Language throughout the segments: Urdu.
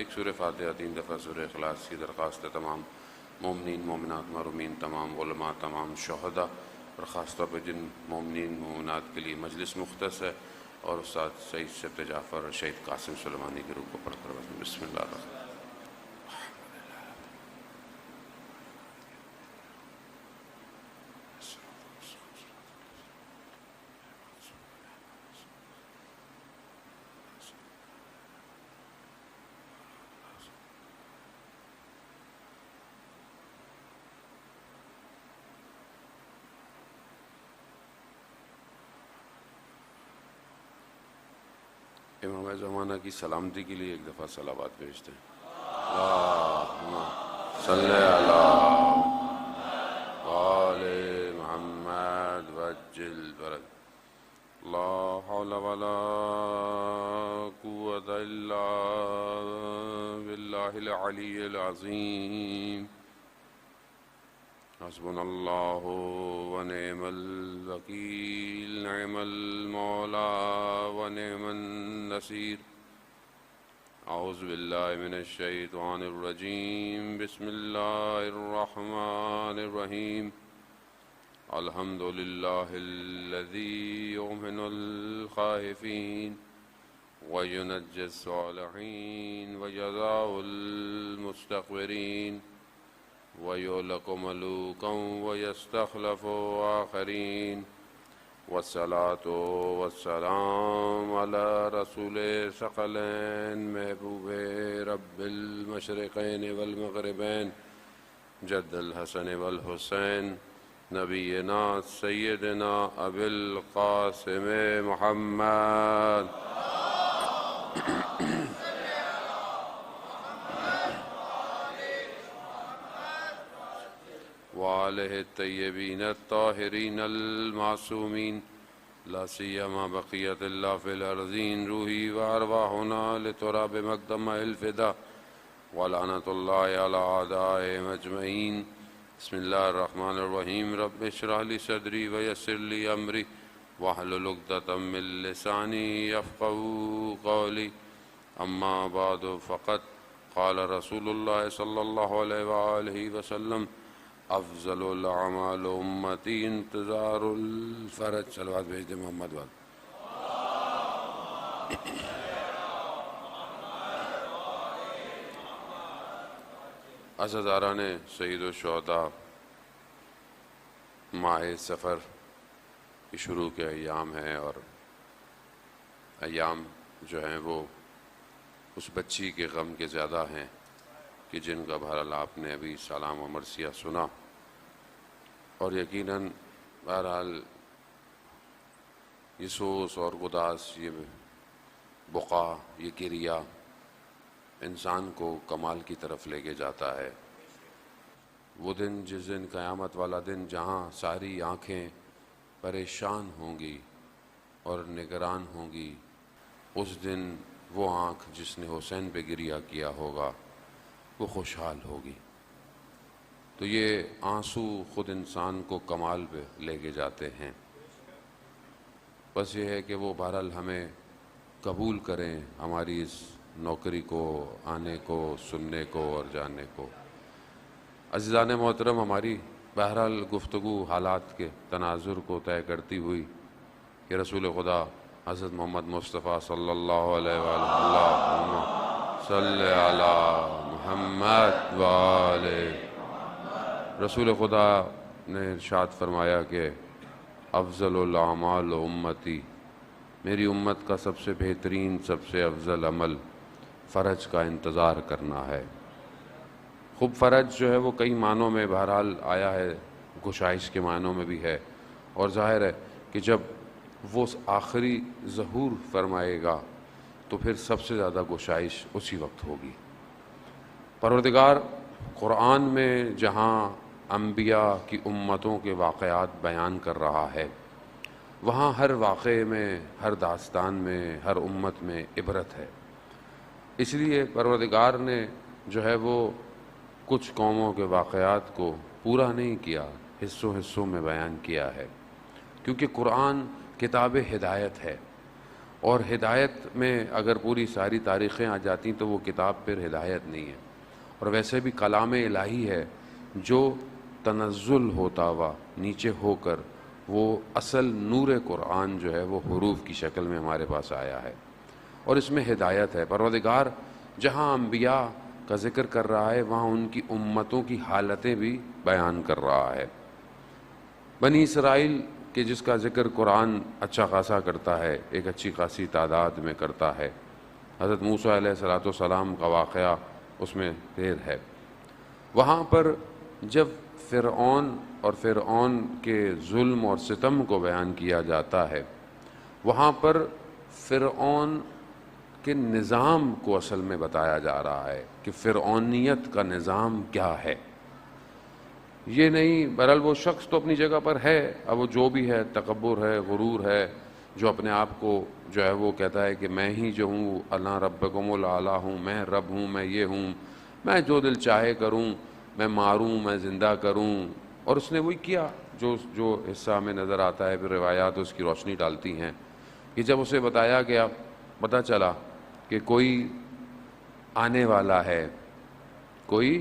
ایک سورہ فاتحہ 3 دفعہ سورہ اخلاص کی درخواست ہے تمام مومنین مومنات محرومین تمام علماء تمام شہداء اور خاص طور پہ جن مومنین مومنات کے لیے مجلس مختص ہے اور استاد سعید شبت جعفر اور شہید قاسم سلیمانی کی روح کو پڑھ کر بسم اللہ الرحمن الرحیم. امام زمانہ کی سلامتی کے لیے ایک دفعہ صلوات بھیجتے ہیں. اللہم صلی علی آل محمد وعجل برکاتہ. لا حول ولا قوة الا باللہ العلی العظیم. حسبنا اللہ ونعم الوکیل نعم المولا ونعم النصیر. اعوذ باللہ من الشیطان الرجیم بسم اللہ الرحمن الرحیم. الحمد للہ الذی یؤمن الخائفین وینجی الصالحین وجزاء المستغفرین وَيُهْلِكُ مَلُوكًا وَيَسْتَخْلِفُ آخَرِينَ. والصلاة والسلام على رسول ثقلین محبوب رب المشرقین والمغربین جد الحسن والحسین نبینا سیدنا ابی القاسم محمد وآلہ الطیبین الطاہرین المعصومین لا سیما بقیت اللہ فی الارضین. روحی وارواحنا لتراب مقدم الفدا ولعنت اللہ علی اعدائهم اجمعین. بسم اللہ الرحمن الرحیم. رب اشرح لی صدری ویسر لی امری واحلل عقدۃ من لسانی یفقہوا قولی. اما بعد فقد قال رسول اللہ صلی اللہ علیہ وآلہ وسلم افضل الاعمال امتی انتظار الفرج. صلوات بھیج دے محمد وال. عزاداران سید الشہداء، ماہ سفر کی شروع کے ایام ہیں اور ایام جو ہیں وہ اس بچی کے غم کے زیادہ ہیں کہ جن کا بہرحال آپ نے ابھی سلام و مرثیہ سنا. اور یقیناً بہرحال یہ سوز اور گداس، یہ بقا، یہ گریہ انسان کو کمال کی طرف لے کے جاتا ہے. وہ دن جس دن قیامت والا دن جہاں ساری آنکھیں پریشان ہوں گی اور نگران ہوں گی، اس دن وہ آنکھ جس نے حسین پہ گریہ کیا ہوگا وہ خوشحال ہوگی. تو یہ آنسو خود انسان کو کمال پہ لے کے جاتے ہیں. بس یہ ہے کہ وہ بہرحال ہمیں قبول کریں ہماری اس نوکری کو، آنے کو، سننے کو اور جاننے کو. عزیزان محترم، ہماری بہرحال گفتگو حالات کے تناظر کو طے کرتی ہوئی کہ رسول خدا حضرت محمد مصطفیٰ صلی اللہ علیہ وآلہ اللہم صلی علی محمد وآلہ. رسول خدا نے ارشاد فرمایا کہ افضل الاعمال امتی، میری امت کا سب سے بہترین، سب سے افضل عمل فرج کا انتظار کرنا ہے. خوب فرج جو ہے وہ کئی معنوں میں بہرحال آیا ہے، گشائش کے معنوں میں بھی ہے، اور ظاہر ہے کہ جب وہ آخری ظہور فرمائے گا تو پھر سب سے زیادہ گشائش اسی وقت ہوگی. پروردگار قرآن میں جہاں انبیاء کی امتوں کے واقعات بیان کر رہا ہے، وہاں ہر واقعے میں، ہر داستان میں، ہر امت میں عبرت ہے. اس لیے پروردگار نے جو ہے وہ کچھ قوموں کے واقعات کو پورا نہیں کیا، حصوں میں بیان کیا ہے، کیونکہ قرآن کتاب ہدایت ہے اور ہدایت میں اگر پوری ساری تاریخیں آ جاتی تو وہ کتاب پھر ہدایت نہیں ہے، اور ویسے بھی کلام الہی ہے جو تنزل ہوتا ہوا نیچے ہو کر وہ اصل نور قرآن جو ہے وہ حروف کی شکل میں ہمارے پاس آیا ہے، اور اس میں ہدایت ہے۔ پروردگار جہاں انبیاء کا ذکر کر رہا ہے وہاں ان کی امتوں کی حالتیں بھی بیان کر رہا ہے۔ بنی اسرائیل کہ جس کا ذکر قرآن اچھا خاصا کرتا ہے، ایک اچھی خاصی تعداد میں کرتا ہے، حضرت موسیٰ علیہ السلام کا واقعہ اس میں ڈھیر ہے۔ وہاں پر جب فرعون اور فرعون کے ظلم اور ستم کو بیان کیا جاتا ہے، وہاں پر فرعون کے نظام کو اصل میں بتایا جا رہا ہے کہ فرعونیت کا نظام کیا ہے۔ یہ نہیں، بہرحال وہ شخص تو اپنی جگہ پر ہے، اب وہ جو بھی ہے، تکبر ہے، غرور ہے، جو اپنے آپ کو جو ہے وہ کہتا ہے کہ میں ہی جو ہوں، انا ربکم الاعلی ہوں، میں رب ہوں، میں یہ ہوں، میں جو دل چاہے کروں، میں ماروں، میں زندہ کروں، اور اس نے وہی کیا جو حصہ ہمیں نظر آتا ہے، پھر روایات اس کی روشنی ڈالتی ہیں کہ جب اسے بتایا گیا، پتہ چلا کہ کوئی آنے والا ہے، کوئی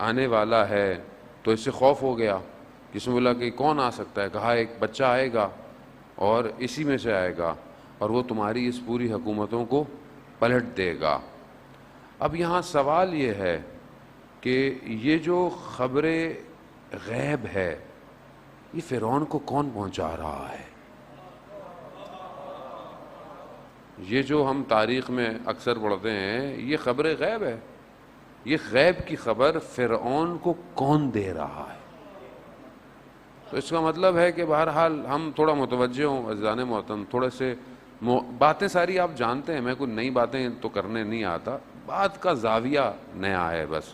آنے والا ہے، تو اس سے خوف ہو گیا، کس نے بولا کہ کون آ سکتا ہے؟ کہا ایک بچہ آئے گا اور اسی میں سے آئے گا اور وہ تمہاری اس پوری حکومتوں کو پلٹ دے گا۔ اب یہاں سوال یہ ہے کہ یہ جو خبر غیب ہے یہ فرعون کو کون پہنچا رہا ہے؟ یہ جو ہم تاریخ میں اکثر پڑھتے ہیں یہ خبر غیب ہے، یہ غیب کی خبر فرعون کو کون دے رہا ہے؟ تو اس کا مطلب ہے کہ بہرحال ہم تھوڑا متوجہ ہوں عزیزان محترم، تھوڑے سے باتیں ساری آپ جانتے ہیں، میں کوئی نئی باتیں تو کرنے نہیں آتا، بات کا زاویہ نیا ہے بس۔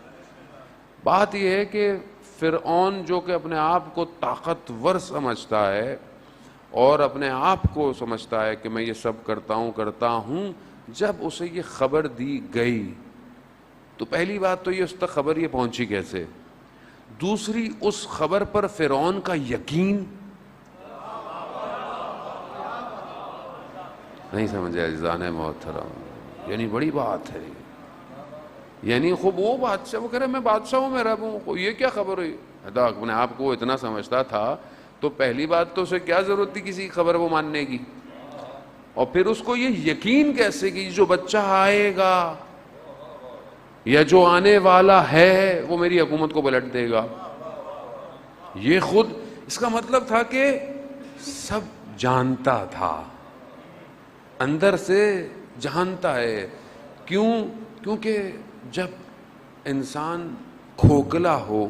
بات یہ ہے کہ فرعون جو کہ اپنے آپ کو طاقتور سمجھتا ہے اور اپنے آپ کو سمجھتا ہے کہ میں یہ سب کرتا ہوں، جب اسے یہ خبر دی گئی تو پہلی بات تو یہ اس تک خبر یہ پہنچی کیسے، دوسری اس خبر پر فرعون کا یقین نہیں سمجھے عزیزان محترم، یعنی بڑی بات ہے، یعنی خوب وہ بادشاہ وہ کہہ رہے میں بادشاہ ہوں، میں رب ہوں، یہ کیا خبر ہوئی؟ اپنے آپ کو اتنا سمجھتا تھا تو پہلی بات تو اسے کیا ضرورت تھی کسی خبر وہ ماننے کی، اور پھر اس کو یہ یقین کیسے کہ جو بچہ آئے گا یا جو آنے والا ہے وہ میری حکومت کو پلٹ دے گا؟ یہ خود اس کا مطلب تھا کہ سب جانتا تھا، اندر سے جانتا ہے۔ کیونکہ جب انسان کھوکھلا ہو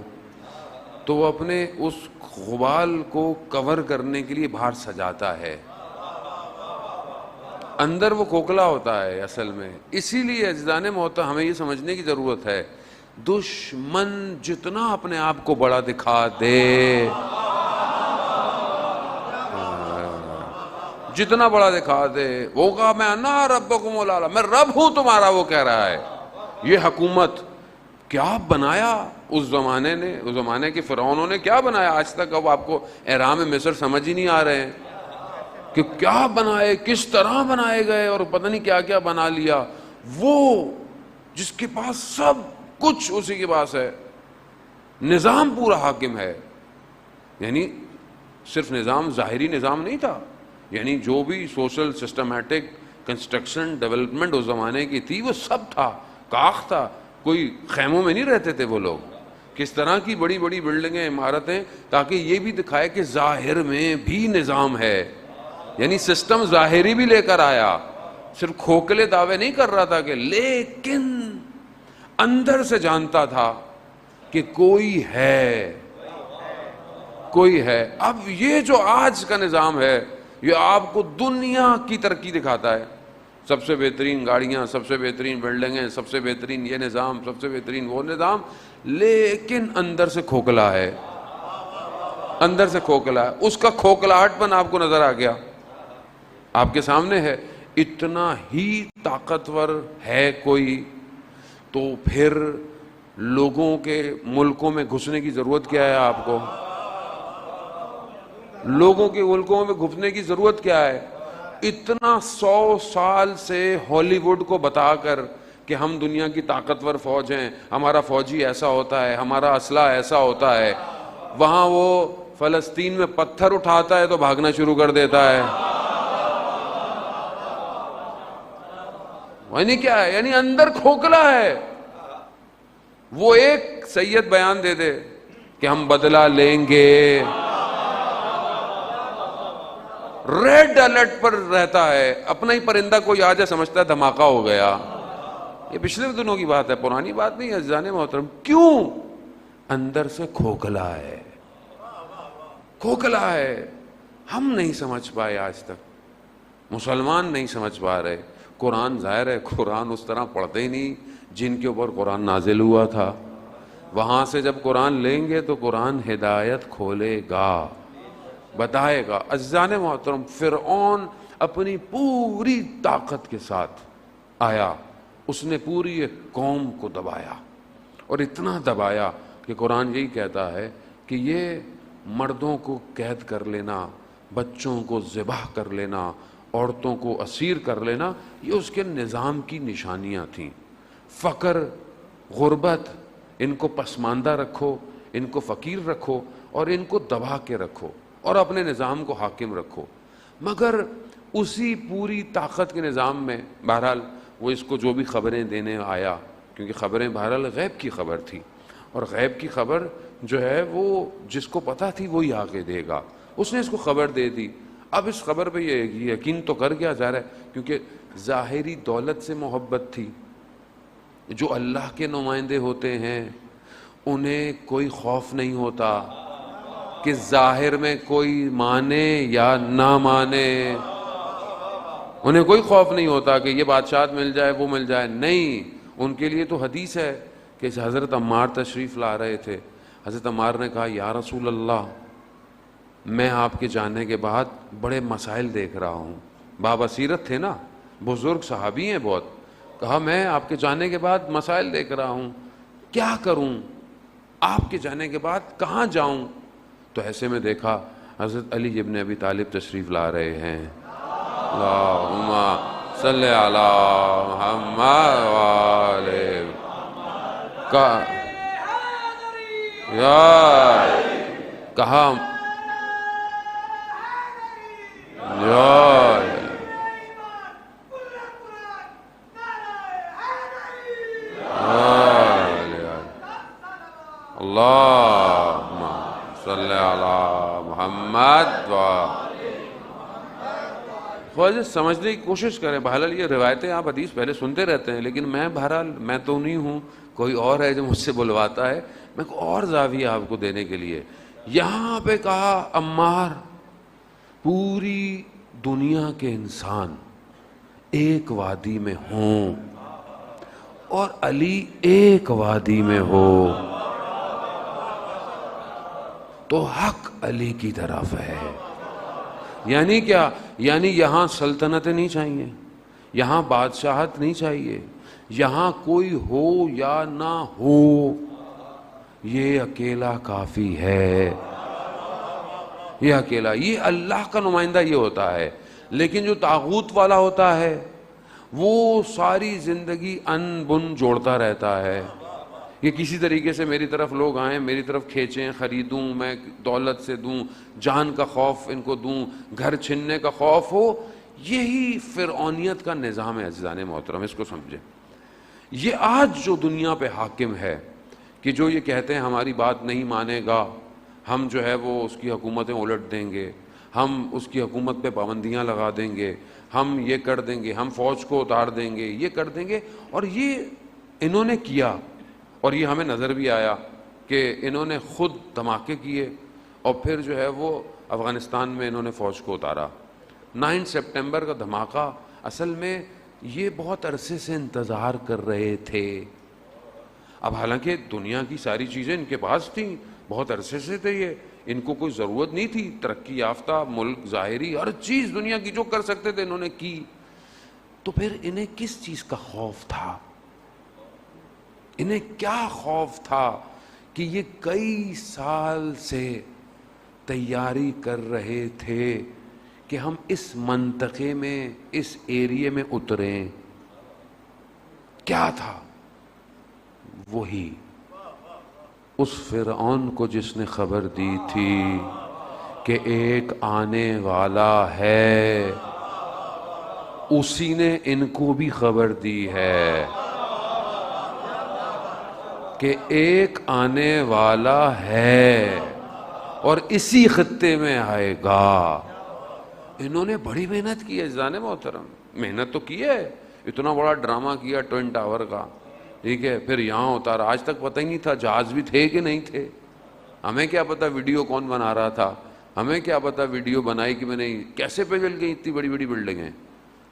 تو وہ اپنے اس غبال کو کور کرنے کے لیے باہر سجاتا ہے، اندر وہ کھوکھلا ہوتا ہے اصل میں۔ اسی لیے عزیزان محترم ہمیں یہ سمجھنے کی ضرورت ہے، دشمن جتنا اپنے آپ کو بڑا دکھا دے، جتنا بڑا دکھا دے، وہ کہا میں انا ربکم الاعلی، میں رب ہوں تمہارا، وہ کہہ رہا ہے یہ حکومت کیا بنایا اس زمانے نے، اس زمانے کے فرعونوں نے کیا بنایا آج تک؟ اب آپ کو احرام مصر سمجھ ہی نہیں آ رہے ہیں کہ کیا بنائے، کس طرح بنائے گئے، اور پتہ نہیں کیا کیا بنا لیا۔ وہ جس کے پاس سب کچھ اسی کے پاس ہے، نظام پورا حاکم ہے، یعنی صرف نظام ظاہری نظام نہیں تھا، یعنی جو بھی سوشل سسٹمیٹک کنسٹرکشن ڈیولپمنٹ اس زمانے کی تھی وہ سب تھا، کاخ تھا، کوئی خیموں میں نہیں رہتے تھے وہ لوگ، کس طرح کی بڑی بڑی بلڈنگیں، عمارتیں، تاکہ یہ بھی دکھائے کہ ظاہر میں بھی نظام ہے، یعنی سسٹم ظاہری بھی لے کر آیا، صرف کھوکھلے دعوے نہیں کر رہا تھا کہ، لیکن اندر سے جانتا تھا کہ کوئی ہے، کوئی ہے۔ اب یہ جو آج کا نظام ہے یہ آپ کو دنیا کی ترقی دکھاتا ہے، سب سے بہترین گاڑیاں، سب سے بہترین بلڈنگیں، سب سے بہترین یہ نظام، سب سے بہترین وہ نظام، لیکن اندر سے کھوکھلا ہے، اندر سے کھوکھلا ہے۔ اس کا کھوکھلاہٹ پن آپ کو نظر آ گیا، آپ کے سامنے ہے، اتنا ہی طاقتور ہے کوئی، تو پھر لوگوں کے ملکوں میں گھسنے کی ضرورت کیا ہے آپ کو؟ لوگوں کے ملکوں میں گھسنے کی ضرورت کیا ہے؟ اتنا 100 سال سے ہالی ووڈ کو بتا کر کہ ہم دنیا کی طاقتور فوج ہیں، ہمارا فوجی ایسا ہوتا ہے، ہمارا اسلحہ ایسا ہوتا ہے، وہاں وہ فلسطین میں پتھر اٹھاتا ہے تو بھاگنا شروع کر دیتا ہے. یعنی کیا ہے؟ یعنی اندر کھوکھلا ہے. وہ ایک سید بیان دے دے کہ ہم بدلہ لیں گے، ریڈ الرٹ پر رہتا ہے. اپنا ہی پرندہ کوئی آ جائے سمجھتا ہے دھماکہ ہو گیا. یہ پچھلے دنوں کی بات ہے، پرانی بات نہیں ہے عزیزان محترم. کیوں؟ اندر سے کھوکھلا ہے، کھوکھلا ہے. ہم نہیں سمجھ پائے آج تک، مسلمان نہیں سمجھ پا رہے. قرآن ظاہر ہے قرآن اس طرح پڑھتے ہی نہیں جن کے اوپر قرآن نازل ہوا تھا. وہاں سے جب قرآن لیں گے تو قرآن ہدایت کھولے گا، بتائے گا. عزیزان محترم، فرعون اپنی پوری طاقت کے ساتھ آیا، اس نے پوری ایک قوم کو دبایا، اور اتنا دبایا کہ قرآن یہی کہتا ہے کہ یہ مردوں کو قید کر لینا، بچوں کو ذبح کر لینا، عورتوں کو اسیر کر لینا، یہ اس کے نظام کی نشانیاں تھیں. فقر، غربت، ان کو پسماندہ رکھو، ان کو فقیر رکھو، اور ان کو دبا کے رکھو، اور اپنے نظام کو حاکم رکھو. مگر اسی پوری طاقت کے نظام میں بہرحال وہ اس کو جو بھی خبریں دینے آیا، کیونکہ خبریں بہرحال غیب کی خبر تھی، اور غیب کی خبر جو ہے وہ جس کو پتہ تھی وہی آگے دے گا. اس نے اس کو خبر دے دی. اب اس خبر پہ یہ یقین تو کر گیا ظاہر ہے، کیونکہ ظاہری دولت سے محبت تھی. جو اللہ کے نمائندے ہوتے ہیں انہیں کوئی خوف نہیں ہوتا کہ ظاہر میں کوئی مانے یا نہ مانے. انہیں کوئی خوف نہیں ہوتا کہ یہ بادشاہت مل جائے وہ مل جائے. نہیں، ان کے لیے تو حدیث ہے کہ حضرت عمار تشریف لا رہے تھے. حضرت عمار نے کہا یا رسول اللہ، میں آپ کے جانے کے بعد بڑے مسائل دیکھ رہا ہوں. بابصیرت تھے نا، بزرگ صحابی ہیں بہت. کہا میں آپ کے جانے کے بعد مسائل دیکھ رہا ہوں، کیا کروں؟ آپ کے جانے کے بعد کہاں جاؤں؟ تو ایسے میں دیکھا حضرت علی ابن ابی طالب تشریف لا رہے ہیں. اللہم صلی علی محمد وآلہ کہا اللہم صلی علی محمد خواجہ سمجھنے کی کوشش کریں. بہرحال یہ روایتیں آپ حدیث پہلے سنتے رہتے ہیں، لیکن میں تو نہیں ہوں، کوئی اور ہے جو مجھ سے بلواتا ہے. میں کو اور زاویہ آپ کو دینے کے لیے یہاں پہ کہا عمار پوری دنیا کے انسان ایک وادی میں ہوں اور علی ایک وادی میں ہو تو حق علی کی طرف ہے. یعنی کیا؟ یعنی یہاں سلطنتیں نہیں چاہیے، یہاں بادشاہت نہیں چاہیے، یہاں کوئی ہو یا نہ ہو، یہ اکیلا کافی ہے. یہ اکیلا، یہ اللہ کا نمائندہ یہ ہوتا ہے. لیکن جو طاغوت والا ہوتا ہے وہ ساری زندگی ان بن جوڑتا رہتا ہے. یہ کسی طریقے سے میری طرف لوگ آئیں، میری طرف کھینچیں، خریدوں، میں دولت سے دوں، جان کا خوف ان کو دوں، گھر چھننے کا خوف ہو. یہی فرعونیت کا نظام ہے عزیزان محترم. اس کو سمجھیں. یہ آج جو دنیا پہ حاکم ہے کہ جو یہ کہتے ہیں ہماری بات نہیں مانے گا، ہم جو ہے وہ اس کی حکومتیں الٹ دیں گے، ہم اس کی حکومت پہ پابندیاں لگا دیں گے، ہم یہ کر دیں گے، ہم فوج کو اتار دیں گے، یہ کر دیں گے. اور یہ انہوں نے کیا، اور یہ ہمیں نظر بھی آیا کہ انہوں نے خود دھماکے کیے اور پھر جو ہے وہ افغانستان میں انہوں نے فوج کو اتارا. 9 سپٹمبر کا دھماکہ اصل میں یہ بہت عرصے سے انتظار کر رہے تھے. اب حالانکہ دنیا کی ساری چیزیں ان کے پاس تھیں، بہت عرصے سے تھے، یہ ان کو کوئی ضرورت نہیں تھی. ترقی یافتہ ملک، ظاہری ہر چیز دنیا کی جو کر سکتے تھے انہوں نے کی. تو پھر انہیں کس چیز کا خوف تھا؟ انہیں کیا خوف تھا کہ یہ کئی سال سے تیاری کر رہے تھے کہ ہم اس منطقے میں اس ایریے میں اتریں. کیا تھا؟ وہی اس فرعون کو جس نے خبر دی تھی کہ ایک آنے والا ہے، اسی نے ان کو بھی خبر دی ہے کہ ایک آنے والا ہے اور اسی خطے میں آئے گا. انہوں نے بڑی محنت کی ہے عزیزان محترم، محنت تو کی ہے، اتنا بڑا ڈرامہ کیا ٹوئن ٹاور کا، ٹھیک ہے، پھر یہاں اتارا. آج تک پتہ ہی نہیں تھا جہاز بھی تھے کہ نہیں تھے. ہمیں کیا پتا ویڈیو کون بنا رہا تھا، ہمیں کیا پتا ویڈیو بنائی کہ میں نہیں. کیسے پگھل گئی اتنی بڑی بڑی بلڈنگیں؟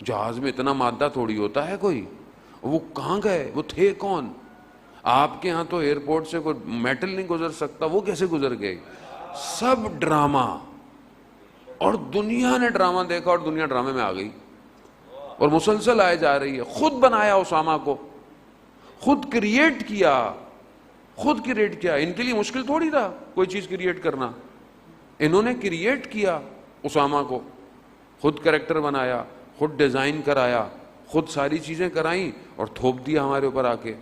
جہاز میں اتنا مادہ تھوڑی ہوتا ہے کوئی. وہ کہاں گئے؟ وہ تھے کون؟ آپ کے ہاں تو ایئرپورٹ سے کوئی میٹل نہیں گزر سکتا، وہ کیسے گزر گئے؟ سب ڈرامہ. اور دنیا نے ڈرامہ دیکھا اور دنیا ڈرامے میں آ گئی اور مسلسل آئے جا رہی ہے. خود بنایا اسامہ کو، خود کریٹ کیا، خود کریٹ کیا. ان کے لیے مشکل تھوڑی تھا کوئی چیز کریٹ کرنا. انہوں نے کریٹ کیا اسامہ کو، خود کریکٹر بنایا، خود ڈیزائن کرایا، خود ساری چیزیں کرائیں اور تھوپ دیا ہمارے اوپر آ کے.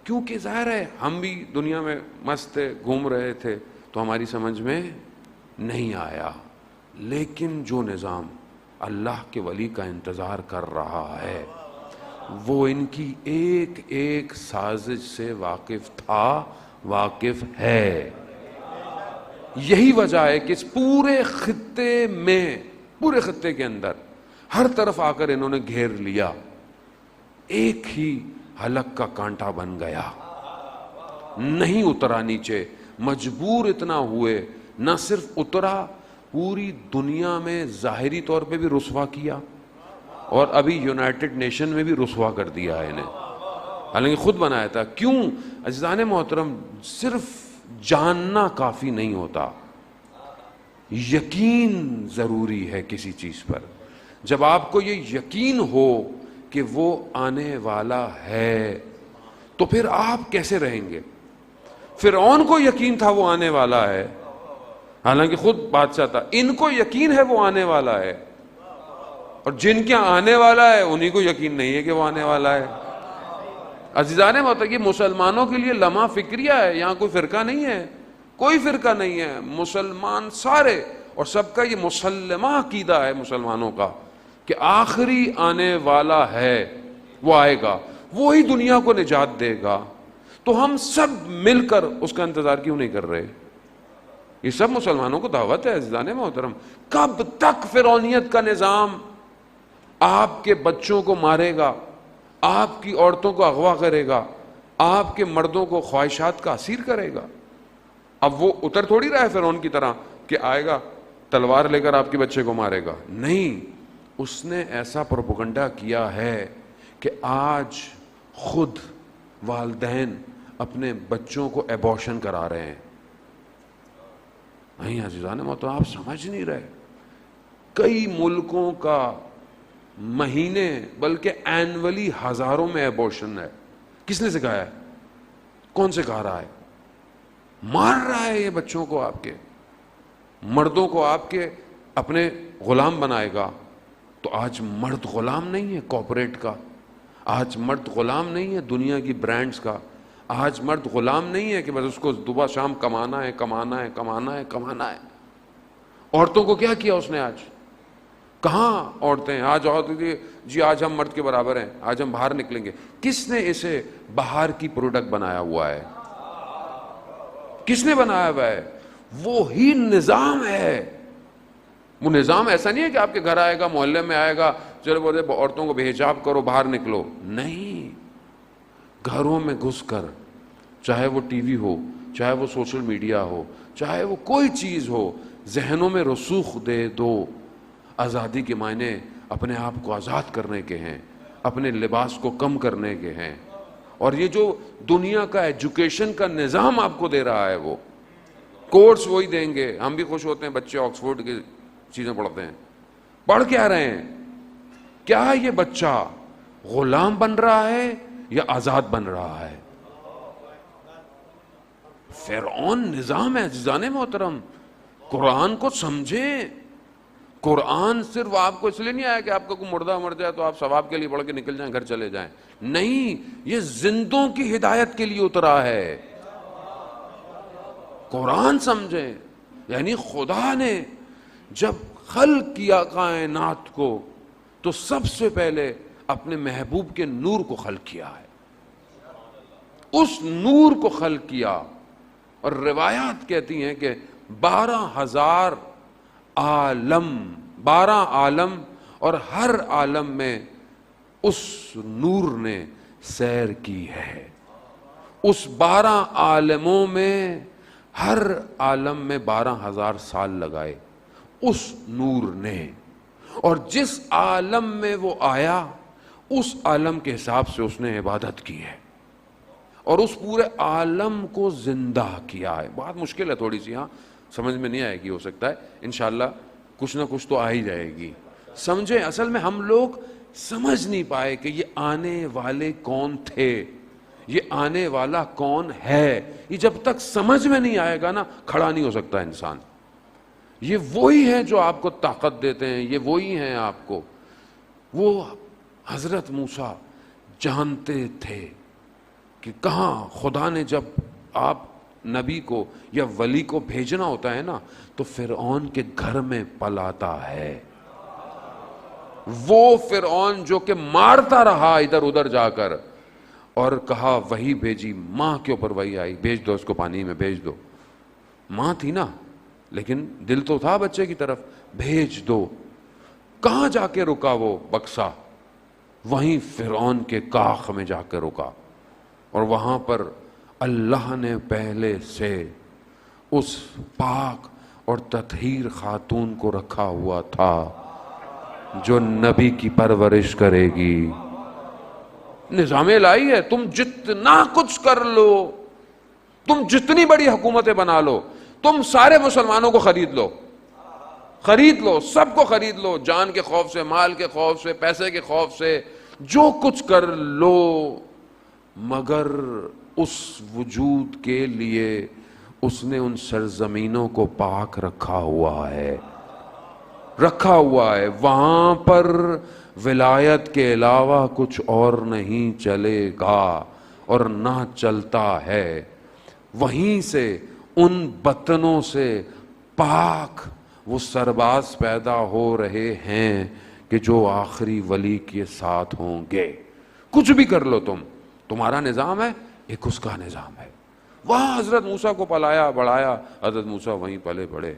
کیونکہ ظاہر ہے ہم بھی دنیا میں مست تھے، گھوم رہے تھے تو ہماری سمجھ میں نہیں آیا. لیکن جو نظام اللہ کے ولی کا انتظار کر رہا ہے وہ ان کی ایک ایک سازش سے واقف تھا، واقف ہے. یہی وجہ ہے کہ اس پورے خطے میں، پورے خطے کے اندر ہر طرف آ کر انہوں نے گھیر لیا. ایک ہی حلق کا کانٹا بن گیا، نہیں اترا نیچے. مجبور اتنا ہوئے، نہ صرف اترا، پوری دنیا میں ظاہری طور پہ بھی رسوا کیا اور ابھی یونائٹڈ نیشن میں بھی رسوا کر دیا ہے انہیں، حالانکہ خود بنایا تھا. کیوں عزیزان محترم؟ صرف جاننا کافی نہیں ہوتا، یقین ضروری ہے کسی چیز پر. جب آپ کو یہ یقین ہو کہ وہ آنے والا ہے تو پھر آپ کیسے رہیں گے؟ فرعون کو یقین تھا وہ آنے والا ہے، حالانکہ خود بادشاہ تھا. ان کو یقین ہے وہ آنے والا ہے، اور جن کے آنے والا ہے انہی کو یقین نہیں ہے کہ وہ آنے والا ہے. عزیزان محترم، یہ مسلمانوں کے لیے لمحہ فکریہ ہے. یہاں کوئی فرقہ نہیں ہے، کوئی فرقہ نہیں ہے. مسلمان سارے، اور سب کا یہ مسلمہ عقیدہ ہے مسلمانوں کا کہ آخری آنے والا ہے، وہ آئے گا، وہی دنیا کو نجات دے گا. تو ہم سب مل کر اس کا انتظار کیوں نہیں کر رہے؟ یہ سب مسلمانوں کو دعوت ہے عزیزان محترم. کب تک فرعونیت کا نظام آپ کے بچوں کو مارے گا، آپ کی عورتوں کو اغوا کرے گا، آپ کے مردوں کو خواہشات کا اسیر کرے گا؟ اب وہ اتر تھوڑی رہا ہے فرعون کی طرح کہ آئے گا تلوار لے کر آپ کے بچے کو مارے گا. نہیں، اس نے ایسا پروپیگنڈا کیا ہے کہ آج خود والدین اپنے بچوں کو ایبورشن کرا رہے ہیں. نہیں عزیزان محترم، آپ سمجھ نہیں رہے. کئی ملکوں کا مہینے بلکہ اینولی ہزاروں میں ایبورشن ہے. کس نے سکھایا ہے؟ کون سکھا رہا ہے؟ مار رہا ہے یہ بچوں کو، آپ کے مردوں کو آپ کے اپنے غلام بنائے گا. تو آج مرد غلام نہیں ہے کارپوریٹ کا، آج مرد غلام نہیں ہے دنیا کی برانڈز کا، آج مرد غلام نہیں ہے کہ بس اس کو صبح شام کمانا ہے کمانا ہے کمانا ہے کمانا ہے. عورتوں کو کیا کیا اس نے؟ آج کہاں عورتیں؟ آج عورتیں جی آج ہم مرد کے برابر ہیں، آج ہم باہر نکلیں گے. کس نے اسے باہر کی پروڈکٹ بنایا ہوا ہے؟ کس نے بنایا ہوا ہے؟ وہی نظام ہے. وہ نظام ایسا نہیں ہے کہ آپ کے گھر آئے گا، محلے میں آئے گا، چلو بولے عورتوں کو بے حجاب کرو باہر نکلو. نہیں، گھروں میں گھس کر، چاہے وہ ٹی وی ہو، چاہے وہ سوشل میڈیا ہو، چاہے وہ کوئی چیز ہو، ذہنوں میں رسوخ دے دو. آزادی کے معنی اپنے آپ کو آزاد کرنے کے ہیں، اپنے لباس کو کم کرنے کے ہیں. اور یہ جو دنیا کا ایجوکیشن کا نظام آپ کو دے رہا ہے، وہ کورس وہی دیں گے. ہم بھی خوش ہوتے ہیں بچے آکسفورڈ کی چیزیں پڑھتے ہیں. پڑھ کیا رہے ہیں؟ کیا یہ بچہ غلام بن رہا ہے یا آزاد بن رہا ہے؟ فرعون نظام ہے عزیزان محترم. قرآن کو سمجھیں، قرآن صرف آپ کو اس لیے نہیں آیا کہ آپ کا کوئی مردہ مر جائے تو آپ ثواب کے لیے پڑھ کے نکل جائیں، گھر چلے جائیں، نہیں، یہ زندوں کی ہدایت کے لیے اترا ہے۔ قرآن سمجھیں، یعنی خدا نے جب خلق کیا کائنات کو تو سب سے پہلے اپنے محبوب کے نور کو خلق کیا ہے، اس نور کو خلق کیا، اور روایات کہتی ہیں کہ 12,000 عالم اور ہر عالم میں اس نور نے سیر کی ہے، اس 12 عالموں میں ہر عالم میں 12,000 سال لگائے اس نور نے، اور جس عالم میں وہ آیا اس عالم کے حساب سے اس نے عبادت کی ہے اور اس پورے عالم کو زندہ کیا ہے۔ بات مشکل ہے تھوڑی سی، ہاں سمجھ میں نہیں آئے گی، ہو سکتا ہے انشاءاللہ کچھ نہ کچھ تو آ ہی جائے گی۔ سمجھیں، اصل میں ہم لوگ سمجھ نہیں پائے کہ یہ آنے والے کون تھے، یہ آنے والا کون ہے، یہ جب تک سمجھ میں نہیں آئے گا نا کھڑا نہیں ہو سکتا انسان۔ یہ وہی ہیں جو آپ کو طاقت دیتے ہیں، یہ وہی ہیں آپ کو۔ وہ حضرت موسیٰ جانتے تھے کہ کہاں خدا نے جب آپ نبی کو یا ولی کو بھیجنا ہوتا ہے نا تو فرعون کے گھر میں پلاتا ہے، وہ فرعون جو کہ مارتا رہا ادھر ادھر جا کر، اور کہا وہی بھیجی، ماں کے اوپر وہی آئی، بھیج دو اس کو پانی میں، بھیج دو۔ ماں تھی نا لیکن دل تو تھا بچے کی طرف، بھیج دو۔ کہاں جا کے رکا وہ بکسا؟ وہیں فرعون کے کاخ میں جا کے رکا، اور وہاں پر اللہ نے پہلے سے اس پاک اور تطہیر خاتون کو رکھا ہوا تھا جو نبی کی پرورش کرے گی۔ نظام الہی ہے، تم جتنا کچھ کر لو، تم جتنی بڑی حکومتیں بنا لو، تم سارے مسلمانوں کو خرید لو، خرید لو، سب کو خرید لو، جان کے خوف سے، مال کے خوف سے، پیسے کے خوف سے، جو کچھ کر لو، مگر اس وجود کے لیے اس نے ان سرزمینوں کو پاک رکھا ہوا ہے، رکھا ہوا ہے۔ وہاں پر ولایت کے علاوہ کچھ اور نہیں چلے گا اور نہ چلتا ہے۔ وہیں سے ان بطنوں سے پاک وہ سرباز پیدا ہو رہے ہیں کہ جو آخری ولی کے ساتھ ہوں گے۔ کچھ بھی کر لو تم، تمہارا نظام ہے، ایک اس کا نظام ہے۔ وہاں حضرت موسیٰ کو پلایا بڑھایا، حضرت موسیٰ وہیں پلے بڑھے۔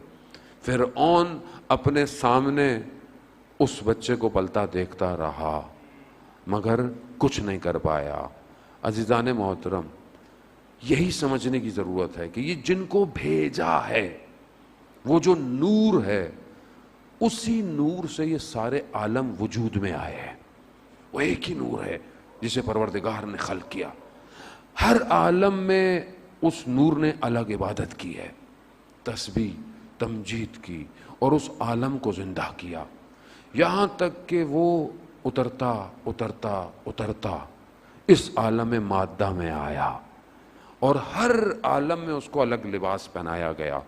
فرعون اپنے سامنے اس بچے کو پلتا دیکھتا رہا مگر کچھ نہیں کر پایا۔ عزیزان محترم، یہی سمجھنے کی ضرورت ہے کہ یہ جن کو بھیجا ہے، وہ جو نور ہے، اسی نور سے یہ سارے عالم وجود میں آئے ہیں۔ وہ ایک ہی نور ہے جسے پروردگار نے خلق کیا۔ ہر عالم میں اس نور نے الگ عبادت کی ہے، تسبیح تمجید کی، اور اس عالم کو زندہ کیا، یہاں تک کہ وہ اترتا اترتا اترتا اس عالم مادہ میں آیا، اور ہر عالم میں اس کو الگ لباس پہنایا گیا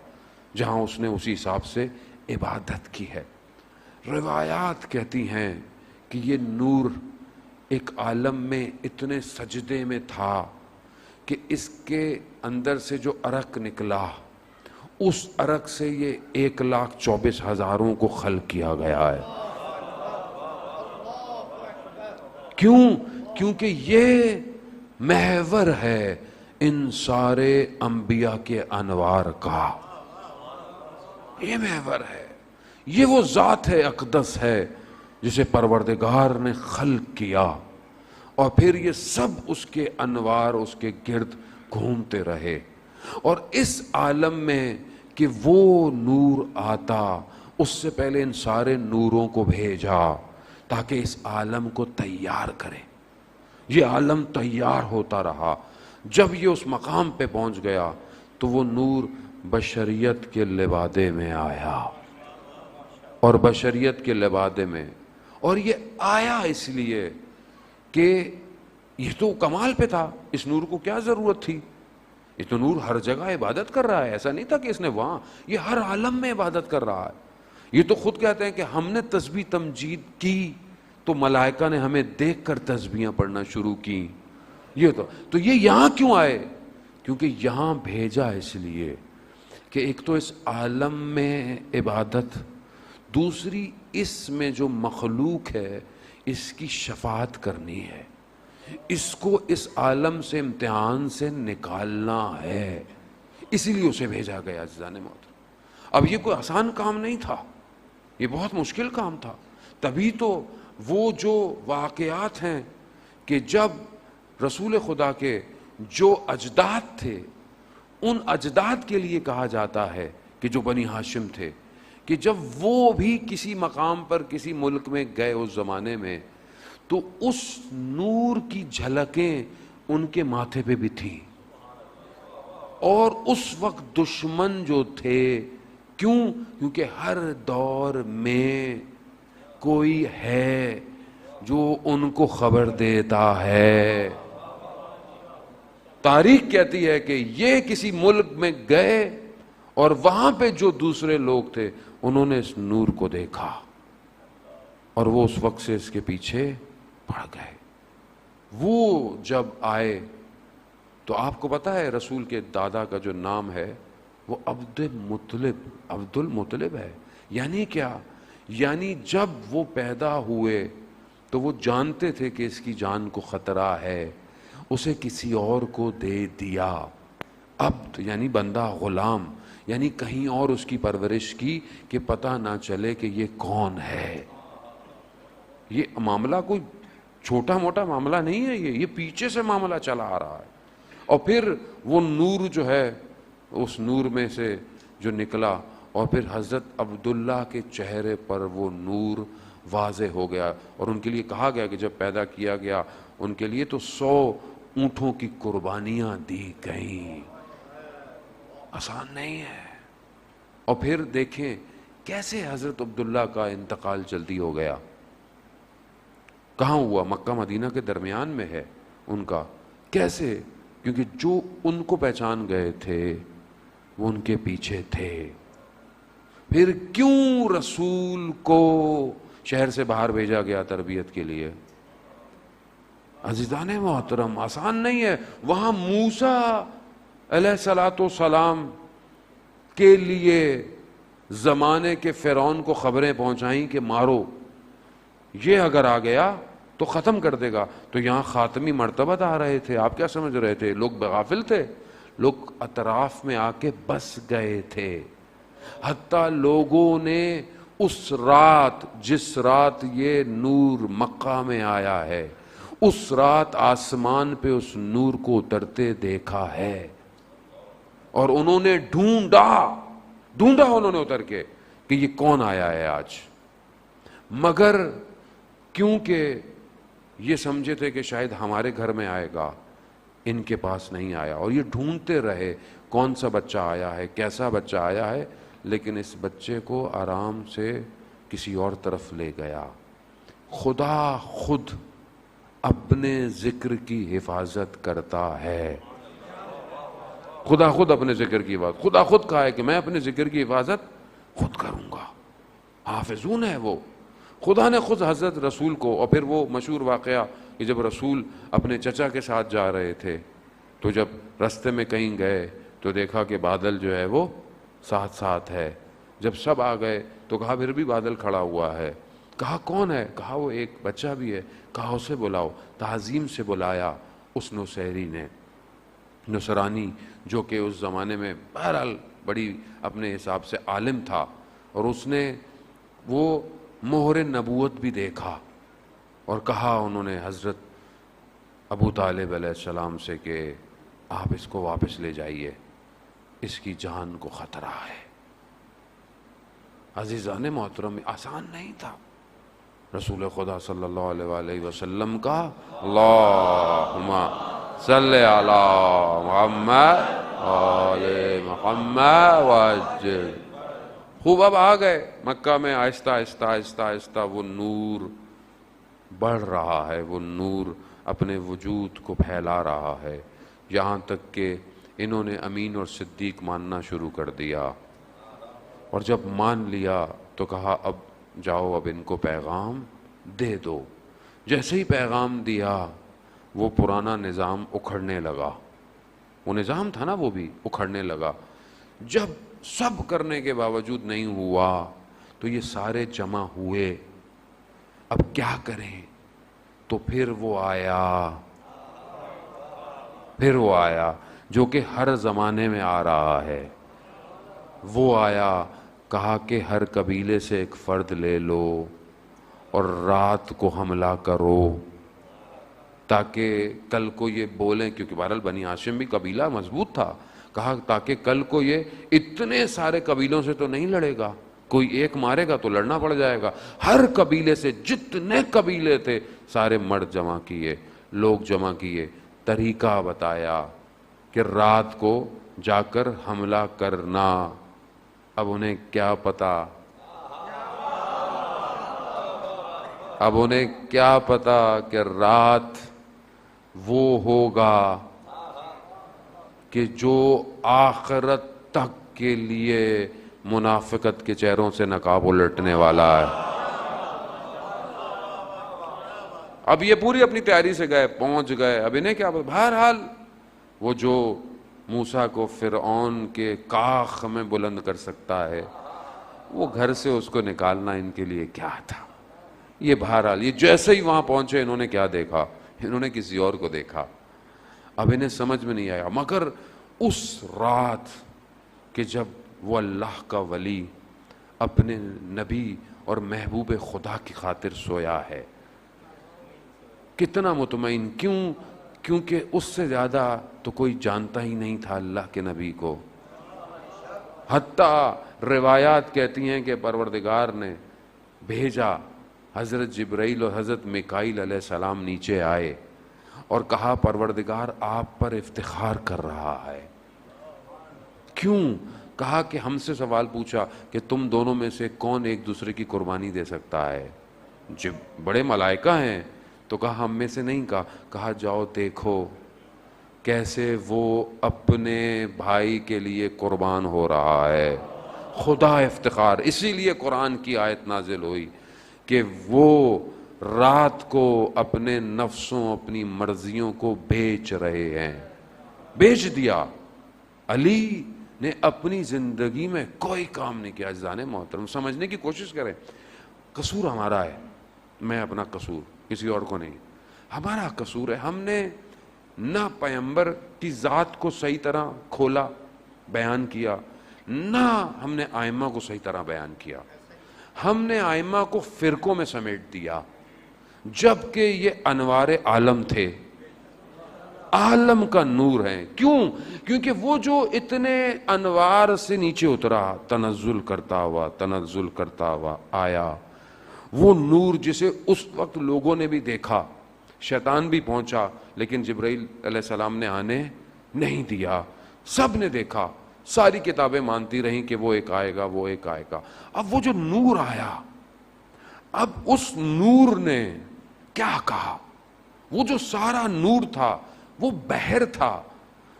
جہاں اس نے اسی حساب سے عبادت کی ہے۔ روایات کہتی ہیں کہ یہ نور ایک عالم میں اتنے سجدے میں تھا کہ اس کے اندر سے جو عرق نکلا، اس عرق سے یہ 1,24,000 کو خلق کیا گیا ہے۔ کیوں؟ کیونکہ یہ محور ہے ان سارے انبیاء کے انوار کا، یہ محور ہے، یہ وہ ذات ہے، اقدس ہے جسے پروردگار نے خلق کیا، اور پھر یہ سب اس کے انوار اس کے گرد گھومتے رہے، اور اس عالم میں کہ وہ نور آتا اس سے پہلے ان سارے نوروں کو بھیجا تاکہ اس عالم کو تیار کرے۔ یہ عالم تیار ہوتا رہا، جب یہ اس مقام پہ پہنچ گیا تو وہ نور بشریت کے لبادے میں آیا، اور بشریت کے لبادے میں، اور یہ آیا اس لیے کہ یہ تو کمال پہ تھا، اس نور کو کیا ضرورت تھی؟ یہ تو نور ہر جگہ عبادت کر رہا ہے، ایسا نہیں تھا کہ اس نے وہاں، یہ ہر عالم میں عبادت کر رہا ہے، یہ تو خود کہتے ہیں کہ ہم نے تسبیح تمجید کی تو ملائکہ نے ہمیں دیکھ کر تسبیحاں پڑھنا شروع کی. یہ تو یہ یہاں کیوں آئے؟ کیونکہ یہاں بھیجا اس لیے کہ ایک تو اس عالم میں عبادت، دوسری اس میں جو مخلوق ہے اس کی شفاعت کرنی ہے، اس کو اس عالم سے امتحان سے نکالنا ہے، اسی لیے اسے بھیجا گیا. عزیزان محترم، اب یہ کوئی آسان کام نہیں تھا، یہ بہت مشکل کام تھا. تبھی تو وہ جو واقعات ہیں کہ جب رسول خدا کے جو اجداد تھے، ان اجداد کے لیے کہا جاتا ہے کہ جو بنی ہاشم تھے، کہ جب وہ بھی کسی مقام پر کسی ملک میں گئے اس زمانے میں، تو اس نور کی جھلکیں ان کے ماتھے پہ بھی تھیں. اور اس وقت دشمن جو تھے، کیوں؟ کیونکہ ہر دور میں کوئی ہے جو ان کو خبر دیتا ہے. تاریخ کہتی ہے کہ یہ کسی ملک میں گئے اور وہاں پہ جو دوسرے لوگ تھے انہوں نے اس نور کو دیکھا اور وہ اس وقت سے اس کے پیچھے پڑ گئے. وہ جب آئے تو آپ کو پتا ہے رسول کے دادا کا جو نام ہے وہ عبد المطلب ہے. یعنی کیا؟ یعنی جب وہ پیدا ہوئے تو وہ جانتے تھے کہ اس کی جان کو خطرہ ہے، اسے کسی اور کو دے دیا. عبد یعنی بندہ، غلام یعنی کہیں اور اس کی پرورش کی کہ پتہ نہ چلے کہ یہ کون ہے. یہ معاملہ کوئی چھوٹا موٹا معاملہ نہیں ہے، یہ پیچھے سے معاملہ چلا آ رہا ہے. اور پھر وہ نور جو ہے اس نور میں سے جو نکلا، اور پھر حضرت عبداللہ کے چہرے پر وہ نور واضح ہو گیا. اور ان کے لیے کہا گیا کہ جب پیدا کیا گیا ان کے لیے تو 100 اونٹوں کی قربانیاں دی گئیں. آسان نہیں ہے. اور پھر دیکھیں کیسے حضرت عبداللہ کا انتقال جلدی ہو گیا. کہاں ہوا؟ مکہ مدینہ کے درمیان میں ہے ان کا. کیسے؟ کیونکہ جو ان کو پہچان گئے تھے وہ ان کے پیچھے تھے. پھر کیوں رسول کو شہر سے باہر بھیجا گیا تربیت کے لیے؟ عزیزان محترم آسان نہیں ہے. وہاں موسیٰ علیہ الصلوۃ والسلام کے لیے زمانے کے فرعون کو خبریں پہنچائیں کہ مارو، یہ اگر آ گیا تو ختم کر دے گا. تو یہاں خاتمی مرتبہ آ رہے تھے. آپ کیا سمجھ رہے تھے لوگ غافل تھے؟ لوگ اطراف میں آ کے بس گئے تھے. حتیٰ لوگوں نے اس رات، جس رات یہ نور مکہ میں آیا ہے، اس رات آسمان پہ اس نور کو اترتے دیکھا ہے. اور انہوں نے ڈھونڈا انہوں نے اتر کے کہ یہ کون آیا ہے آج. مگر کیونکہ یہ سمجھے تھے کہ شاید ہمارے گھر میں آئے گا، ان کے پاس نہیں آیا. اور یہ ڈھونڈتے رہے کون سا بچہ آیا ہے، کیسا بچہ آیا ہے. لیکن اس بچے کو آرام سے کسی اور طرف لے گیا. خدا خود اپنے ذکر کی حفاظت کرتا ہے. خدا خود اپنے ذکر کی حفاظت، خدا خود کہا ہے کہ میں اپنے ذکر کی حفاظت خود کروں گا. حافظون ہے وہ. خدا نے خود حضرت رسول کو. اور پھر وہ مشہور واقعہ کہ جب رسول اپنے چچا کے ساتھ جا رہے تھے تو جب رستے میں کہیں گئے تو دیکھا کہ بادل جو ہے وہ ساتھ ساتھ ہے. جب سب آ گئے تو کہا پھر بھی بادل کھڑا ہوا ہے. کہا کون ہے؟ کہا وہ ایک بچہ بھی ہے. کہا اسے بلاؤ. تعظیم سے بلایا اس نصیری نے، نصرانی، جو کہ اس زمانے میں بہرحال بڑی اپنے حساب سے عالم تھا. اور اس نے وہ مہر نبوت بھی دیکھا. اور کہا انہوں نے حضرت ابو طالب علیہ السلام سے کہ آپ اس کو واپس لے جائیے، اس کی جان کو خطرہ ہے. عزیزان محترم آسان نہیں تھا. رسول خدا صلی اللہ علیہ وآلہ وسلم کا اللہم صلی علی محمد آل محمد وجل. خوب اب آ گئے مکہ میں. آہستہ آہستہ آہستہ آہستہ وہ نور بڑھ رہا ہے، وہ نور اپنے وجود کو پھیلا رہا ہے، یہاں تک کہ انہوں نے امین اور صدیق ماننا شروع کر دیا. اور جب مان لیا تو کہا اب جاؤ اب ان کو پیغام دے دو. جیسے ہی پیغام دیا وہ پرانا نظام اکھڑنے لگا. وہ نظام تھا نا وہ بھی اکھڑنے لگا. جب سب کرنے کے باوجود نہیں ہوا تو یہ سارے جمع ہوئے. اب کیا کریں؟ تو پھر وہ آیا جو کہ ہر زمانے میں آ رہا ہے. وہ آیا، کہا کہ ہر قبیلے سے ایک فرد لے لو اور رات کو حملہ کرو تاکہ کل کو یہ بولیں، کیونکہ بہرحال بنی ہاشم بھی قبیلہ مضبوط تھا. کہا تاکہ کل کو یہ اتنے سارے قبیلوں سے تو نہیں لڑے گا، کوئی ایک مارے گا تو لڑنا پڑ جائے گا. ہر قبیلے سے جتنے قبیلے تھے سارے مرد جمع کیے، لوگ جمع کیے. طریقہ بتایا کہ رات کو جا کر حملہ کرنا. اب انہیں کیا پتا کہ رات وہ ہوگا کہ جو آخرت تک کے لیے منافقت کے چہروں سے نقاب الٹنے والا ہے. اب یہ پوری اپنی تیاری سے گئے، پہنچ گئے. اب انہیں کیا؟ بہرحال وہ جو موسیٰ کو فرعون کے کاخ میں بلند کر سکتا ہے، وہ گھر سے اس کو نکالنا ان کے لیے کیا تھا. یہ بہرحال یہ جیسے ہی وہاں پہنچے انہوں نے کیا دیکھا؟ انہوں نے کسی اور کو دیکھا. اب انہیں سمجھ میں نہیں آیا. مگر اس رات کہ جب وہ اللہ کا ولی اپنے نبی اور محبوب خدا کی خاطر سویا ہے، کتنا مطمئن. کیونکہ اس سے زیادہ تو کوئی جانتا ہی نہیں تھا اللہ کے نبی کو. حتیٰ روایات کہتی ہیں کہ پروردگار نے بھیجا، حضرت جبرائیل اور حضرت میکائیل علیہ السلام نیچے آئے اور کہا پروردگار آپ پر افتخار کر رہا ہے. کیوں؟ کہا کہ ہم سے سوال پوچھا کہ تم دونوں میں سے کون ایک دوسرے کی قربانی دے سکتا ہے. جب بڑے ملائکہ ہیں تو کہا ہم میں سے نہیں. کہا جاؤ دیکھو کیسے وہ اپنے بھائی کے لیے قربان ہو رہا ہے. خدا افتخار. اسی لیے قرآن کی آیت نازل ہوئی کہ وہ رات کو اپنے نفسوں اپنی مرضیوں کو بیچ رہے ہیں. بیچ دیا. علی نے اپنی زندگی میں کوئی کام نہیں کیا. عزیزان محترم سمجھنے کی کوشش کریں. قصور ہمارا ہے، میں اپنا قصور، کسی اور کو نہیں. ہمارا قصور ہے ہم نے نہ پیغمبر کی ذات کو صحیح طرح کھولا بیان کیا، نہ ہم نے ائمہ کو صحیح طرح بیان کیا. ہم نے ائمہ کو فرقوں میں سمیٹ دیا جبکہ یہ انوار عالم تھے، عالم کا نور ہے. کیونکہ وہ جو اتنے انوار سے نیچے اترا، تنزل کرتا ہوا آیا، وہ نور جسے اس وقت لوگوں نے بھی دیکھا، شیطان بھی پہنچا لیکن جبرائیل علیہ السلام نے آنے نہیں دیا. سب نے دیکھا، ساری کتابیں مانتی رہیں کہ وہ ایک آئے گا. اب وہ جو نور آیا، اب اس نور نے کیا کہا؟ وہ جو سارا نور تھا وہ بحر تھا.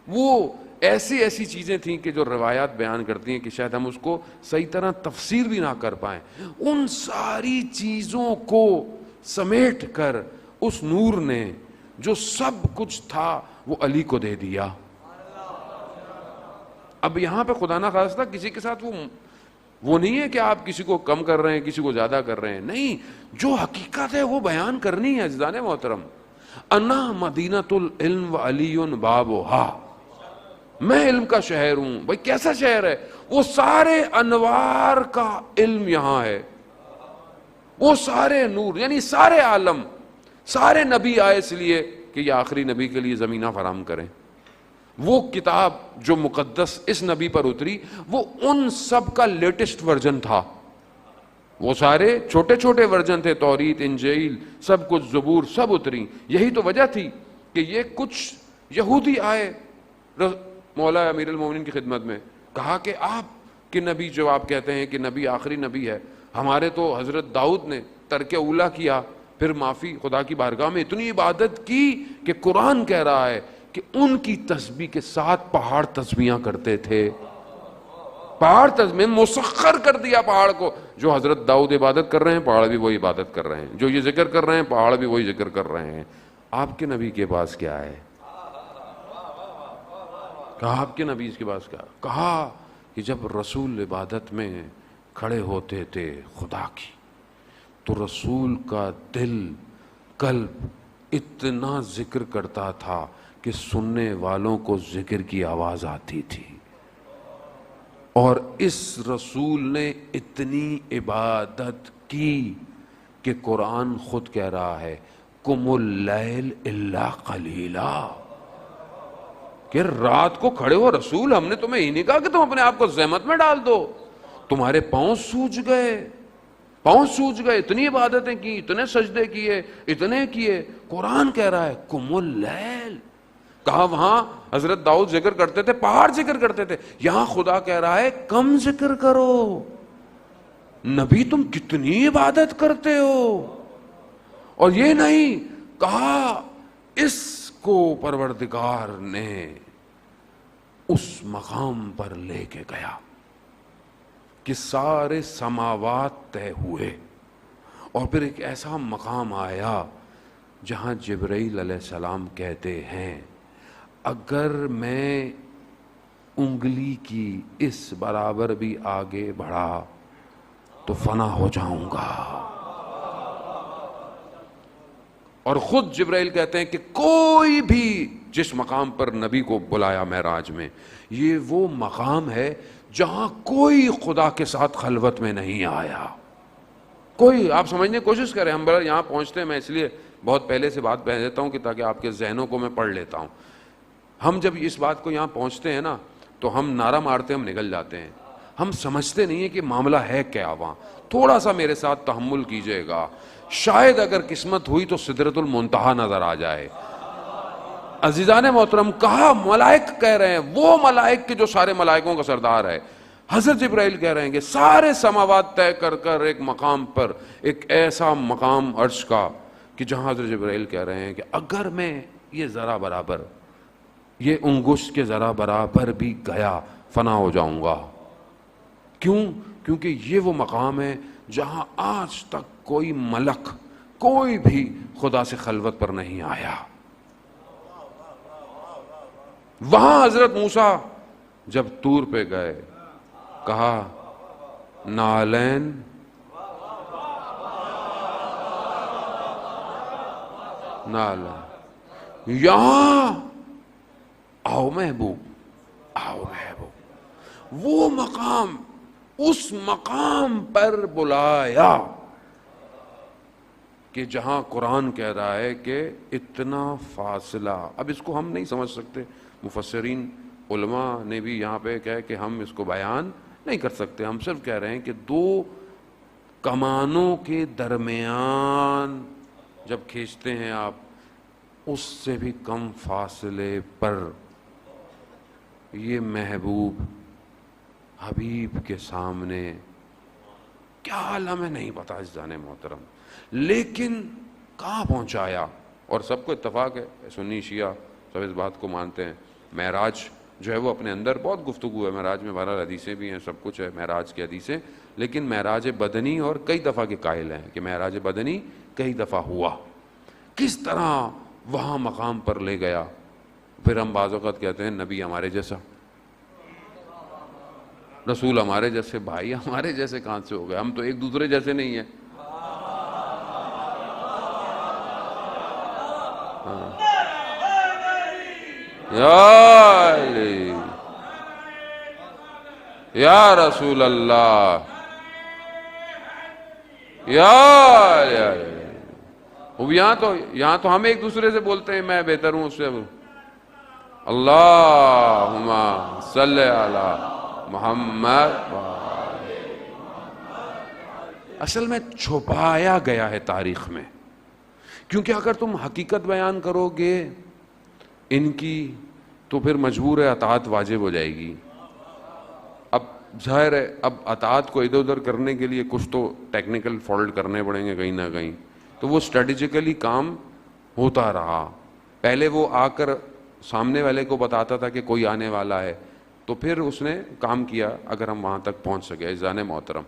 وہ ایسی چیزیں تھیں کہ جو روایات بیان کرتی ہیں کہ شاید ہم اس کو صحیح طرح تفسیر بھی نہ کر پائیں. ان ساری چیزوں کو سمیٹ کر اس نور نے جو سب کچھ تھا وہ علی کو دے دیا. اب یہاں پہ خدا نہ خواستہ کسی کے ساتھ وہ نہیں ہے کہ آپ کسی کو کم کر رہے ہیں، کسی کو زیادہ کر رہے ہیں. نہیں، جو حقیقت ہے وہ بیان کرنی ہے. عزیزان محترم، انا مدینۃ العلم وعلی بابھا، میں علم کا شہر ہوں. بھائی کیسا شہر ہے؟ وہ سارے انوار کا علم یہاں ہے، وہ سارے نور، یعنی سارے عالم. سارے نبی آئے اس لیے کہ یہ آخری نبی کے لیے زمینہ فراہم کریں. وہ کتاب جو مقدس اس نبی پر اتری وہ ان سب کا لیٹسٹ ورژن تھا. وہ سارے چھوٹے چھوٹے ورژن تھے، توریت، انجیل، سب کچھ، زبور، سب اتری. یہی تو وجہ تھی کہ یہ کچھ یہودی آئے مولا امیر المومنین کی خدمت میں، کہا کہ آپ کے نبی جو آپ کہتے ہیں کہ نبی آخری نبی ہے، ہمارے تو حضرت داؤد نے ترک اولا کیا، پھر معافی خدا کی بارگاہ میں اتنی عبادت کی کہ قرآن کہہ رہا ہے کہ ان کی تسبیح کے ساتھ پہاڑ تسبیحاں کرتے تھے. پہاڑ تسبیح مسخر کر دیا پہاڑ کو. جو حضرت داؤد عبادت کر رہے ہیں پہاڑ بھی وہی عبادت کر رہے ہیں, جو یہ ذکر کر رہے ہیں پہاڑ بھی وہی ذکر کر رہے ہیں. آپ کے نبی کے پاس کیا ہے؟ کہا آپ کے نبی کے پاس کیا؟ کہا کہ جب رسول عبادت میں کھڑے ہوتے تھے خدا کی, تو رسول کا دل قلب اتنا ذکر کرتا تھا کہ سننے والوں کو ذکر کی آواز آتی تھی. اور اس رسول نے اتنی عبادت کی کہ قرآن خود کہہ رہا ہے قم اللیل الا قلیلا, کہ رات کو کھڑے ہو رسول, ہم نے تمہیں ہی نہیں کہا کہ تم اپنے آپ کو زحمت میں ڈال دو. تمہارے پاؤں سوج گئے, اتنی عبادتیں کی, اتنے سجدے کیے, اتنے کیے. قرآن کہہ رہا ہے قم اللیل. کہا وہاں حضرت داؤد ذکر کرتے تھے, پہاڑ ذکر کرتے تھے, یہاں خدا کہہ رہا ہے کم ذکر کرو. نبی تم کتنی عبادت کرتے ہو. اور یہ نہیں کہا, اس کو پروردگار نے اس مقام پر لے کے گیا کہ سارے سماوات طے ہوئے, اور پھر ایک ایسا مقام آیا جہاں جبرائیل علیہ السلام کہتے ہیں اگر میں انگلی کی اس برابر بھی آگے بڑھا تو فنا ہو جاؤں گا. اور خود جبرائیل کہتے ہیں کہ کوئی بھی جس مقام پر نبی کو بلایا معراج میں, یہ وہ مقام ہے جہاں کوئی خدا کے ساتھ خلوت میں نہیں آیا. کوئی, آپ سمجھنے کی کوشش کریں, ہم بڑا یہاں پہنچتے ہیں, میں اس لیے بہت پہلے سے بات پہن دیتا ہوں کہ تاکہ آپ کے ذہنوں کو میں پڑھ لیتا ہوں. ہم جب اس بات کو یہاں پہنچتے ہیں نا تو ہم نعرہ مارتے ہم نکل جاتے ہیں, ہم سمجھتے نہیں ہیں کہ معاملہ ہے کیا. وہاں تھوڑا سا میرے ساتھ تحمل کیجئے گا, شاید اگر قسمت ہوئی تو سدرۃ المنتہا نظر آ جائے. عزیزان محترم, کہا ملائک کہہ رہے ہیں, وہ ملائک کے جو سارے ملائکوں کا سردار ہے, حضرت جبرائیل کہہ رہے ہیں کہ سارے سماوات طے کر کر ایک مقام پر, ایک ایسا مقام عرش کا کہ جہاں حضرت جبرائیل کہہ رہے ہیں کہ اگر میں یہ ذرا برابر, یہ انگشت کے ذرا برابر بھی گیا فنا ہو جاؤں گا. کیوں؟ کیونکہ یہ وہ مقام ہے جہاں آج تک کوئی ملک, کوئی بھی خدا سے خلوت پر نہیں آیا. وہاں حضرت موسیٰ جب طور پہ گئے, کہا نالین نالین, یہاں آؤ محبوب, آؤ محبوب. وہ مقام, اس مقام پر بلایا کہ جہاں قرآن کہہ رہا ہے کہ اتنا فاصلہ. اب اس کو ہم نہیں سمجھ سکتے, مفسرین علماء نے بھی یہاں پہ کہا کہ ہم اس کو بیان نہیں کر سکتے. ہم صرف کہہ رہے ہیں کہ دو کمانوں کے درمیان جب کھینچتے ہیں آپ, اس سے بھی کم فاصلے پر یہ محبوب حبیب کے سامنے کیا عالم ہے نہیں پتا عزیزان محترم, لیکن کہاں پہنچایا. اور سب کو اتفاق ہے, سنی شیعہ سب اس بات کو مانتے ہیں. معراج جو ہے وہ اپنے اندر بہت گفتگو ہے, معراج میں 12 حدیثیں بھی ہیں, سب کچھ ہے معراج کی حدیثیں, لیکن معراج بدنی اور کئی دفعہ کے قائل ہیں کہ معراج بدنی کئی دفعہ ہوا. کس طرح وہاں مقام پر لے گیا. پھر ہم بعض اوقات کہتے ہیں نبی ہمارے جیسا, رسول ہمارے جیسے. بھائی ہمارے جیسے کہاں سے ہو گئے, ہم تو ایک دوسرے جیسے نہیں ہیں. یا علی یا رسول اللہ یا یہاں تو ہم ایک دوسرے سے بولتے ہیں میں بہتر ہوں اس سے. اللہم صلی علی محمد. اصل میں چھپایا گیا ہے تاریخ میں, کیونکہ اگر تم حقیقت بیان کرو گے ان کی تو پھر مجبور ہے اطاعت واجب ہو جائے گی. اب ظاہر ہے اب اطاعت کو ادھر ادھر کرنے کے لیے کچھ تو ٹیکنیکل فالٹ کرنے پڑیں گے کہیں نہ کہیں, تو وہ اسٹریٹجیکلی کام ہوتا رہا. پہلے وہ آ کر سامنے والے کو بتاتا تھا کہ کوئی آنے والا ہے, تو پھر اس نے کام کیا اگر ہم وہاں تک پہنچ سکے. عزیزان محترم,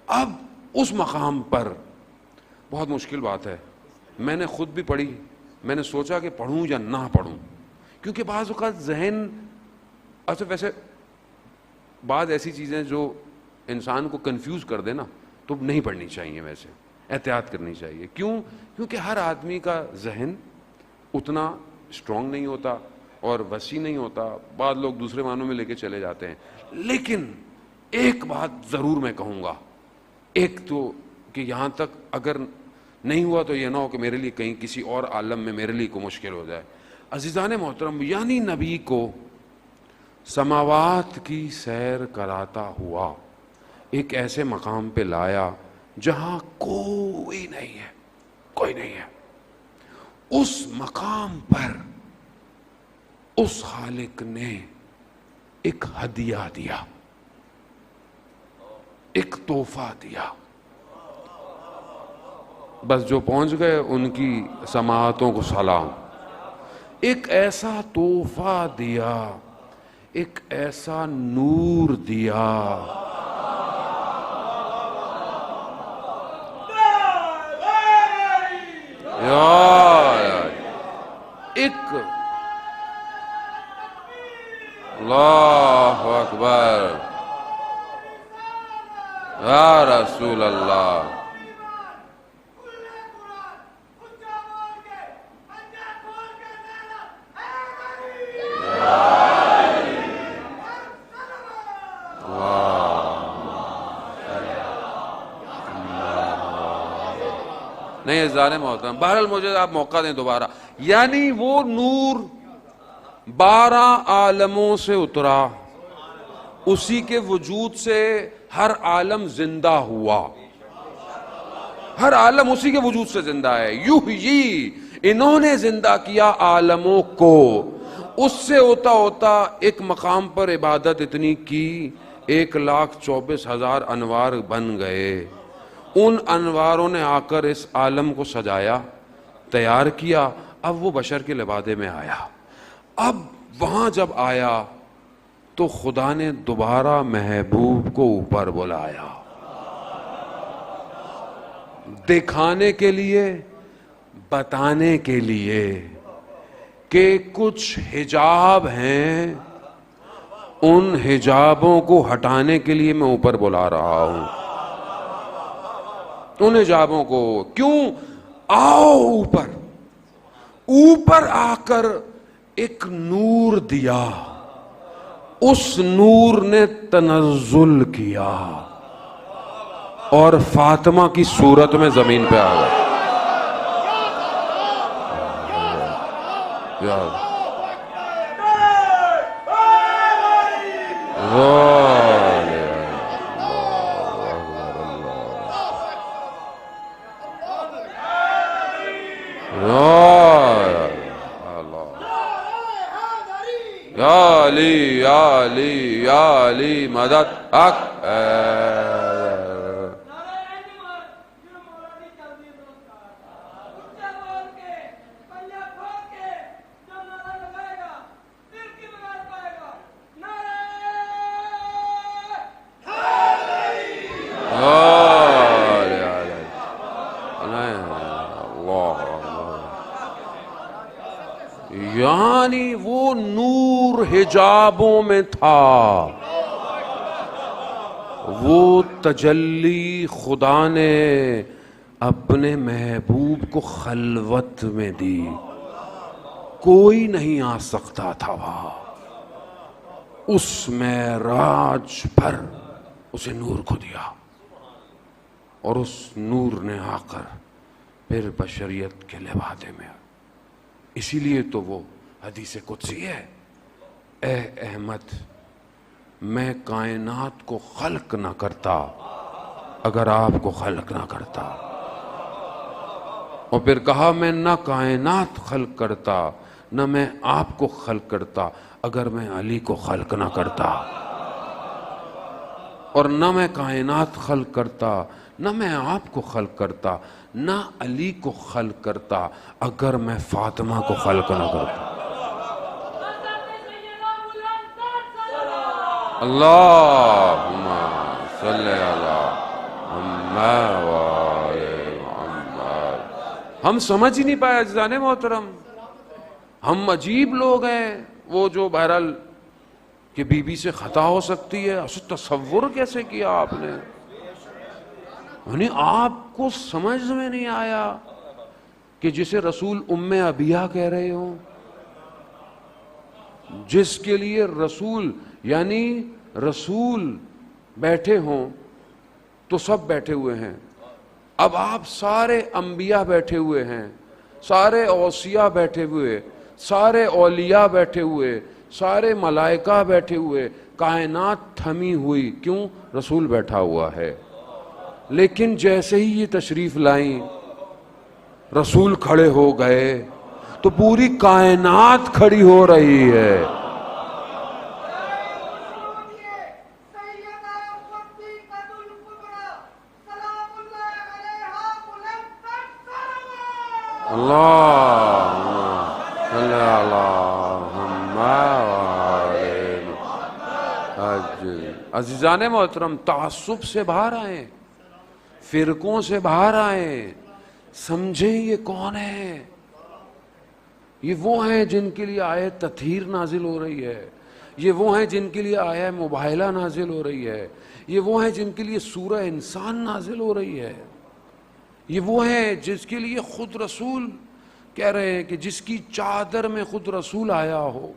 اب اس مقام پر بہت مشکل بات ہے. میں نے خود بھی پڑھی, میں نے سوچا کہ پڑھوں یا نہ پڑھوں, کیونکہ بعض اوقات ذہن اچھا ویسے بعض ایسی چیزیں جو انسان کو کنفیوز کر دے نا تو نہیں پڑھنی چاہیے, ویسے احتیاط کرنی چاہیے. کیوں؟ کیونکہ ہر آدمی کا ذہن اتنا اسٹرانگ نہیں ہوتا اور وسیع نہیں ہوتا, بعض لوگ دوسرے معنوں میں لے کے چلے جاتے ہیں. لیکن ایک بات ضرور میں کہوں گا, ایک تو کہ یہاں تک اگر نہیں ہوا تو یہ نہ ہو کہ میرے لیے کہیں کسی اور عالم میں میرے لیے کوئی مشکل ہو جائے. عزیزان محترم, یعنی نبی کو سماوات کی سیر کراتا ہوا ایک ایسے مقام پہ لایا جہاں کوئی نہیں ہے, کوئی نہیں ہے. اس مقام پر اس خالق نے ایک ہدیہ دیا, ایک تحفہ دیا. بس جو پہنچ گئے ان کی سماعتوں کو سلام. ایک ایسا تحفہ دیا, ایک ایسا نور دیا, ایک اللہ اکبر یا رسول اللہ. نہیں ظالم محترم, بہرحال مجھے آپ موقع دیں دوبارہ. یعنی وہ نور 12 عالموں سے اترا, اسی کے وجود سے ہر عالم زندہ ہوا, ہر عالم اسی کے وجود سے زندہ ہے. یحیی, انہوں نے زندہ کیا عالموں کو. اس سے ہوتا ہوتا ایک مقام پر عبادت اتنی کی 1,24,000 انوار بن گئے. ان انواروں نے آ کر اس عالم کو سجایا, تیار کیا. اب وہ بشر کے لبادے میں آیا. اب وہاں جب آیا تو خدا نے دوبارہ محبوب کو اوپر بلایا, دکھانے کے لیے, بتانے کے لیے کہ کچھ حجاب ہیں, ان حجابوں کو ہٹانے کے لیے میں اوپر بلا رہا ہوں. ان حجابوں کو کیوں؟ آؤ اوپر. اوپر آ کر ایک نور دیا, اس نور نے تنزل کیا اور فاطمہ کی صورت میں زمین پہ آ گیا. یا علی یا علی یا علی مدد حق. یعنی وہ نور حجابوں میں تھا, وہ تجلی خدا نے اپنے محبوب کو خلوت میں دی, کوئی نہیں آ سکتا تھا وہاں. اس معراج پر اسے نور کو دیا اور اس نور نے آ کر پھر بشریت کے لبادے میں. اسی لیے تو وہ حدیث قدسی ہے, اے احمد میں کائنات کو خلق نہ کرتا اگر آپ کو خلق نہ کرتا. اور پھر کہا میں نہ کائنات خلق کرتا نہ میں آپ کو خلق کرتا اگر میں علی کو خلق نہ کرتا, اور نہ میں کائنات خلق کرتا نہ میں آپ کو خلق کرتا نہ علی کو خلق کرتا اگر میں فاطمہ کو خلق نہ کرتا. اللہم صلی اللہ محمد وآل محمد. ہم سمجھ ہی نہیں پائے عزیزان محترم. ہم عجیب لوگ ہیں. وہ جو بہرحال کہ بی بی سے خطا ہو سکتی ہے، تصور کیسے کیا آپ نے؟ یعنی آپ کو سمجھ میں نہیں آیا کہ جسے رسول ام ابیہ کہہ رہے ہوں، جس کے لیے رسول یعنی رسول بیٹھے ہوں تو سب بیٹھے ہوئے ہیں. اب آپ سارے انبیاء بیٹھے ہوئے ہیں، سارے اوصیاء بیٹھے ہوئے، سارے اولیاء بیٹھے ہوئے، سارے ملائکہ بیٹھے ہوئے، کائنات تھمی ہوئی. کیوں؟ رسول بیٹھا ہوا ہے. لیکن جیسے ہی یہ تشریف لائیں، رسول کھڑے ہو گئے تو پوری کائنات کھڑی ہو رہی ہے. اللہ عزیزان محترم، تعصب سے باہر آئیں، فرقوں سے باہر آئیں، سمجھیں یہ کون ہے. یہ وہ ہیں جن کے لیے آیت تطہیر نازل ہو رہی ہے. یہ وہ ہیں جن کے لیے آیت مباہلہ نازل ہو رہی ہے. یہ وہ ہیں جن کے لیے سورہ انسان نازل ہو رہی ہے. یہ وہ ہیں جس کے لیے خود رسول کہہ رہے ہیں کہ جس کی چادر میں خود رسول آیا ہو.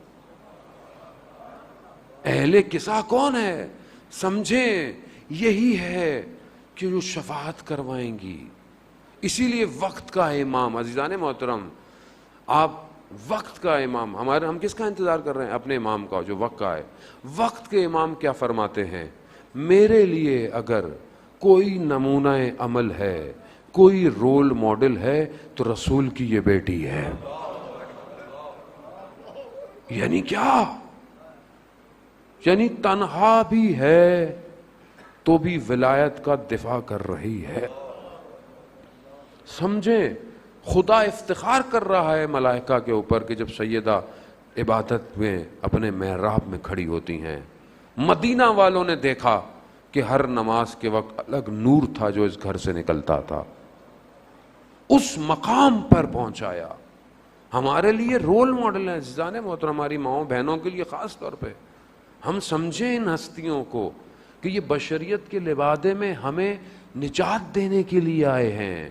اہل کسا کون ہے؟ سمجھیں یہی ہے کہ جو شفاعت کروائیں گی. اسی لیے وقت کا امام عزیزان محترم، آپ وقت کا امام، ہم کس کا انتظار کر رہے ہیں؟ اپنے امام کا جو وقت کا ہے. وقت کے امام کیا فرماتے ہیں؟ میرے لیے اگر کوئی نمونہ عمل ہے، کوئی رول ماڈل ہے تو رسول کی یہ بیٹی ہے. یعنی کیا؟ یعنی تنہا بھی ہے تو بھی ولایت کا دفاع کر رہی ہے. سمجھیں، خدا افتخار کر رہا ہے ملائکہ کے اوپر کہ جب سیدہ عبادت میں اپنے محراب میں کھڑی ہوتی ہیں. مدینہ والوں نے دیکھا کہ ہر نماز کے وقت الگ نور تھا جو اس گھر سے نکلتا تھا. اس مقام پر پہنچایا. ہمارے لیے رول ماڈل ہے عزیزان محترم، ہماری ماؤں بہنوں کے لیے خاص طور پہ. ہم سمجھیں ان ہستیوں کو کہ یہ بشریت کے لبادے میں ہمیں نجات دینے کے لیے آئے ہیں.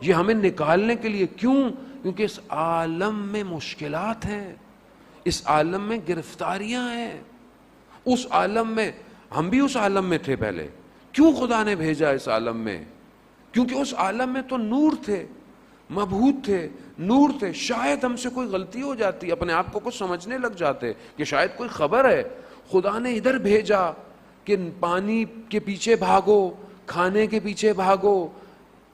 یہ ہمیں نکالنے کے لیے. کیوں؟ کیونکہ اس عالم میں مشکلات ہیں، اس عالم میں گرفتاریاں ہیں. اس عالم میں ہم بھی اس عالم میں تھے پہلے. کیوں خدا نے بھیجا اس عالم میں؟ کیونکہ اس عالم میں تو نور تھے، مبہوت تھے، نور تھے. شاید ہم سے کوئی غلطی ہو جاتی، اپنے آپ کو کچھ سمجھنے لگ جاتے کہ شاید کوئی خبر ہے. خدا نے ادھر بھیجا کہ پانی کے پیچھے بھاگو، کھانے کے پیچھے بھاگو،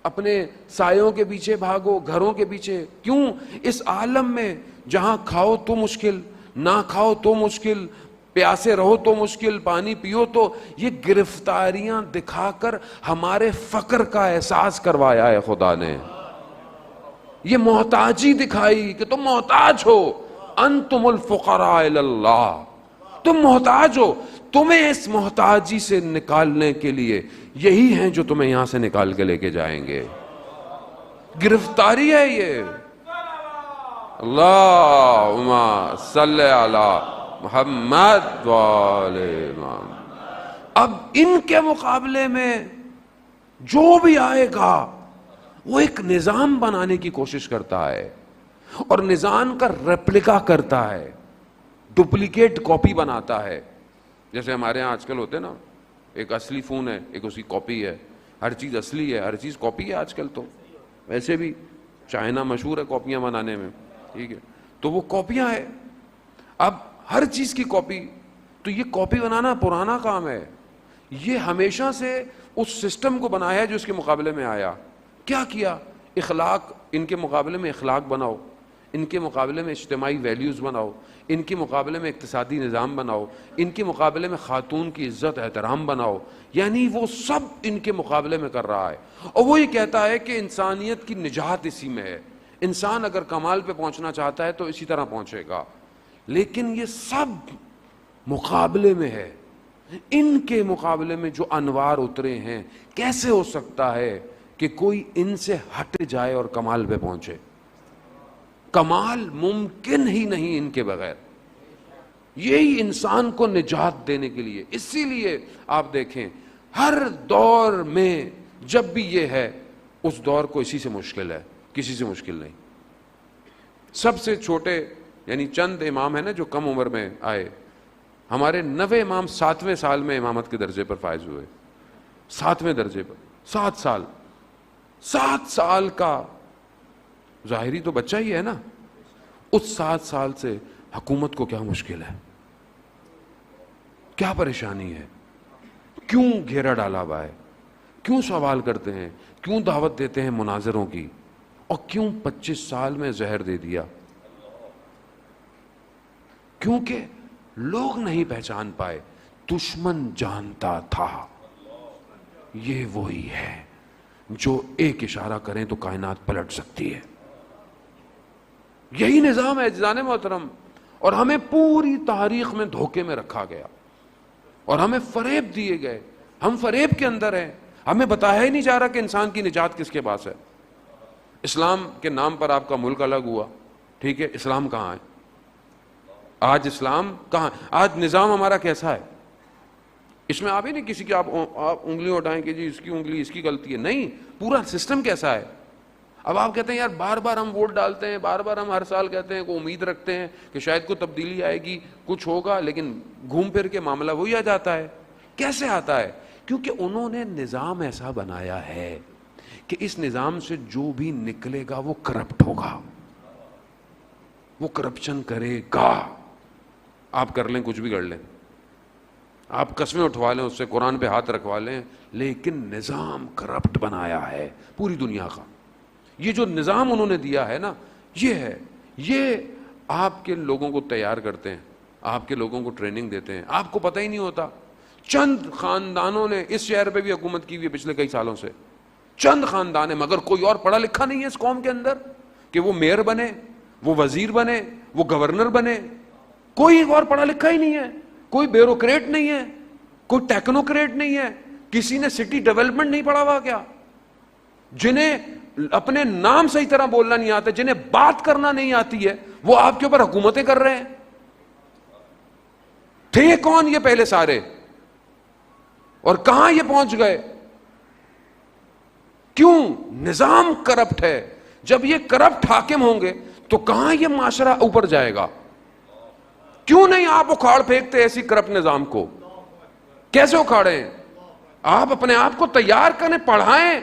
اپنے سایوں کے پیچھے بھاگو، گھروں کے پیچھے. کیوں؟ اس عالم میں جہاں کھاؤ تو مشکل، نہ کھاؤ تو مشکل، پیاسے رہو تو مشکل، پانی پیو تو. یہ گرفتاریاں دکھا کر ہمارے فقر کا احساس کروایا ہے خدا نے. یہ محتاجی دکھائی کہ تم محتاج ہو. انتم الفقراء الی اللہ، تم محتاج ہو. تمہیں اس محتاجی سے نکالنے کے لیے یہی ہیں جو تمہیں یہاں سے نکال کے لے کے جائیں گے. گرفتاری ہے یہ. اللہم صلی علی محمد وآل محمد. اب ان کے مقابلے میں جو بھی آئے گا وہ ایک نظام بنانے کی کوشش کرتا ہے اور نظام کا ریپلیکا کرتا ہے، ڈپلیکیٹ کاپی بناتا ہے. جیسے ہمارے ہاں آج کل ہوتے نا، ایک اصلی فون ہے، ایک اس کی کاپی ہے. ہر چیز اصلی ہے، ہر چیز کاپی ہے آج کل. تو ویسے بھی چائنا مشہور ہے کاپیاں بنانے میں، ٹھیک ہے، تو وہ کاپیاں ہیں. اب ہر چیز کی کاپی. تو یہ کاپی بنانا پرانا کام ہے. یہ ہمیشہ سے اس سسٹم کو بنایا جو اس کے مقابلے میں آیا. کیا کیا؟ اخلاق، ان کے مقابلے میں اخلاق بناؤ، ان کے مقابلے میں اجتماعی ویلیوز بناؤ، ان کے مقابلے میں اقتصادی نظام بناؤ، ان کے مقابلے میں خاتون کی عزت احترام بناؤ. یعنی وہ سب ان کے مقابلے میں کر رہا ہے. اور وہ یہ کہتا ہے کہ انسانیت کی نجات اسی میں ہے. انسان اگر کمال پہ پہنچنا چاہتا ہے تو اسی طرح پہنچے گا. لیکن یہ سب مقابلے میں ہے. ان کے مقابلے میں جو انوار اترے ہیں، کیسے ہو سکتا ہے کہ کوئی ان سے ہٹ جائے اور کمال پہ پہنچے؟ کمال ممکن ہی نہیں ان کے بغیر. یہی انسان کو نجات دینے کے لیے. اسی لیے آپ دیکھیں ہر دور میں جب بھی یہ ہے، اس دور کو اسی سے مشکل ہے، کسی سے مشکل نہیں. سب سے چھوٹے یعنی چند امام ہیں نا جو کم عمر میں آئے. ہمارے 90 امام 7ویں سال میں امامت کے درجے پر فائز ہوئے. 7ویں درجے پر 7 سال. 7 سال کا ظاہری تو بچہ ہی ہے نا. اس 7 سال سے حکومت کو کیا مشکل ہے، کیا پریشانی ہے، کیوں گھیرا ڈالا ہوا ہے، کیوں سوال کرتے ہیں، کیوں دعوت دیتے ہیں مناظروں کی، اور کیوں 25 سال میں زہر دے دیا؟ کیونکہ لوگ نہیں پہچان پائے. دشمن جانتا تھا یہ وہی ہے جو ایک اشارہ کریں تو کائنات پلٹ سکتی ہے. یہی نظام ہے جان محترم. اور ہمیں پوری تاریخ میں دھوکے میں رکھا گیا اور ہمیں فریب دیے گئے. ہم فریب کے اندر ہیں. ہمیں بتایا ہی نہیں جا رہا کہ انسان کی نجات کس کے پاس ہے. اسلام کے نام پر آپ کا ملک الگ ہوا، ٹھیک ہے، اسلام کہاں ہے آج؟ اسلام کہاں؟ آج نظام ہمارا کیسا ہے؟ اس میں آپ ہی نہیں کسی کی آپ انگلیاں اٹھائیں کہ جی اس کی انگلی اس کی غلطی ہے. نہیں، پورا سسٹم کیسا ہے. اب آپ کہتے ہیں یار بار بار ہم ووٹ ڈالتے ہیں، بار بار ہم ہر سال کہتے ہیں کو امید رکھتے ہیں کہ شاید کوئی تبدیلی آئے گی، کچھ ہوگا، لیکن گھوم پھر کے معاملہ وہی آ جاتا ہے. کیسے آتا ہے؟ کیونکہ انہوں نے نظام ایسا بنایا ہے کہ اس نظام سے جو بھی نکلے گا وہ کرپٹ ہوگا، وہ کرپشن کرے گا. آپ کر لیں، کچھ بھی کر لیں، آپ قسمیں اٹھوا لیں اس سے، قرآن پہ ہاتھ رکھوا لیں، لیکن نظام کرپٹ بنایا ہے پوری دنیا کا. یہ جو نظام انہوں نے دیا ہے نا، یہ ہے. یہ آپ کے لوگوں کو تیار کرتے ہیں، آپ کے لوگوں کو ٹریننگ دیتے ہیں، آپ کو پتہ ہی نہیں ہوتا. چند خاندانوں نے اس شہر پہ بھی حکومت کی ہوئی ہے پچھلے کئی سالوں سے. چند خاندان ہیں، مگر کوئی اور پڑھا لکھا نہیں ہے اس قوم کے اندر کہ وہ میئر بنے، وہ وزیر بنے، وہ گورنر بنے. کوئی اور پڑھا لکھا ہی نہیں ہے. کوئی بیوروکریٹ نہیں ہے، کوئی ٹیکنوکریٹ نہیں ہے. کسی نے سٹی ڈیولپمنٹ نہیں پڑھا ہوا کیا؟ جنہیں اپنے نام صحیح طرح بولنا نہیں آتا، جنہیں بات کرنا نہیں آتی ہے، وہ آپ کے اوپر حکومتیں کر رہے ہیں. تھے کون یہ پہلے سارے، اور کہاں یہ پہنچ گئے؟ کیوں؟ نظام کرپٹ ہے. جب یہ کرپٹ حاکم ہوں گے تو کہاں یہ معاشرہ اوپر جائے گا؟ کیوں نہیں آپ اکھاڑ پھینکتے ایسی کرپٹ نظام کو؟ کیسے اکھاڑیں؟ آپ اپنے آپ کو تیار کریں، پڑھائیں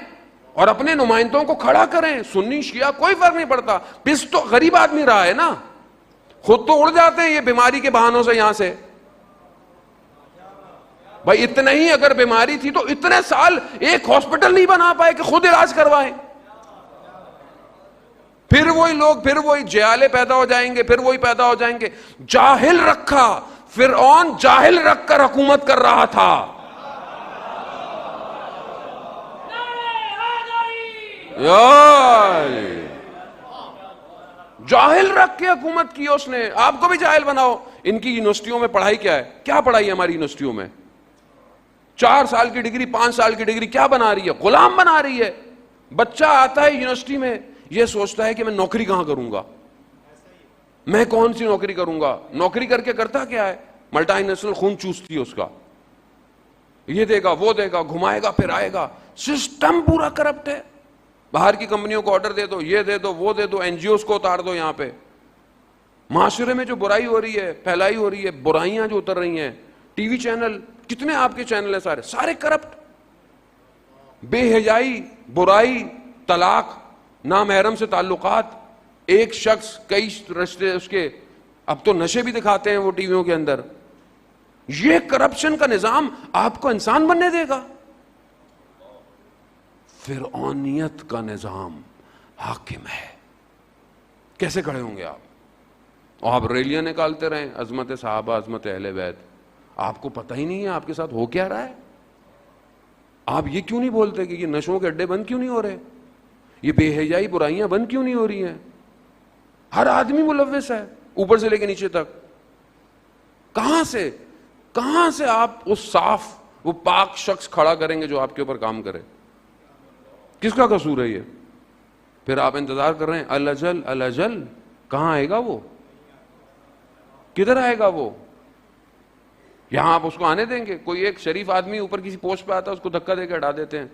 اور اپنے نمائندوں کو کھڑا کریں. سنی شیعہ کوئی فرق نہیں پڑتا. پس تو غریب آدمی رہا ہے نا، خود تو اڑ جاتے ہیں یہ بیماری کے بہانوں سے یہاں سے. بھائی اتنا ہی اگر بیماری تھی تو اتنے سال ایک ہاسپٹل نہیں بنا پائے کہ خود علاج کروائیں. پھر وہی لوگ، پھر وہی جہالے پیدا ہو جائیں گے، پھر وہی پیدا ہو جائیں گے. جاہل رکھا، فرعون جاہل رکھ کر حکومت کر رہا تھا. جاہل رکھ کے حکومت کی اس نے. آپ کو بھی جاہل بناؤ. ان کی یونیورسٹیوں میں پڑھائی کیا ہے؟ کیا پڑھائی ہے ہماری یونیورسٹیوں میں؟ 4 سال کی ڈگری، 5 سال کی ڈگری کیا بنا رہی ہے؟ غلام بنا رہی ہے. بچہ آتا ہے یونیورسٹی میں، یہ سوچتا ہے کہ میں نوکری کہاں کروں گا، میں کون سی نوکری کروں گا. نوکری کر کے کرتا کیا ہے؟ ملٹی نیشنل خون چوستی ہے اس کا. یہ دے گا، وہ دے گا، گھمائے گا، پھر آئے گا. سسٹم پورا کرپٹ ہے. باہر کی کمپنیوں کو آرڈر دے دو، یہ دے دو، وہ دے دو، این جی اوز کو اتار دو. یہاں پہ معاشرے میں جو برائی ہو رہی ہے، پھیلائی ہو رہی ہے، برائیاں جو اتر رہی ہیں، ٹی وی چینل کتنے آپ کے چینل ہیں، سارے کرپٹ. بے حیائی، برائی، طلاق، نامحرم سے تعلقات، ایک شخص کئی رشتے اس کے. اب تو نشے بھی دکھاتے ہیں وہ ٹی ویوں کے اندر. یہ کرپشن کا نظام آپ کو انسان بننے دے گا؟ فرعونیت کا نظام حاکم ہے. کیسے کھڑے ہوں گے آپ؟ آپ ریلیاں نکالتے رہیں، عظمت صحابہ، عظمت اہل بیت. آپ کو پتہ ہی نہیں ہے آپ کے ساتھ ہو کیا رہا ہے. آپ یہ کیوں نہیں بولتے کہ یہ نشوں کے اڈے بند کیوں نہیں ہو رہے، یہ بے حیائی برائیاں بند کیوں نہیں ہو رہی ہیں؟ ہر آدمی ملوث ہے، اوپر سے لے کے نیچے تک. کہاں سے؟ کہاں سے آپ اس صاف وہ پاک شخص کھڑا کریں گے جو آپ کے اوپر کام کرے؟ کس کا قصور ہے یہ؟ پھر آپ انتظار کر رہے ہیں الاجل الاجل، کہاں آئے گا وہ؟ کدھر آئے گا وہ؟ یہاں آپ اس کو آنے دیں گے؟ کوئی ایک شریف آدمی اوپر کسی پوسٹ پہ آتا ہے، اس کو دھکا دے کے ہٹا دیتے ہیں.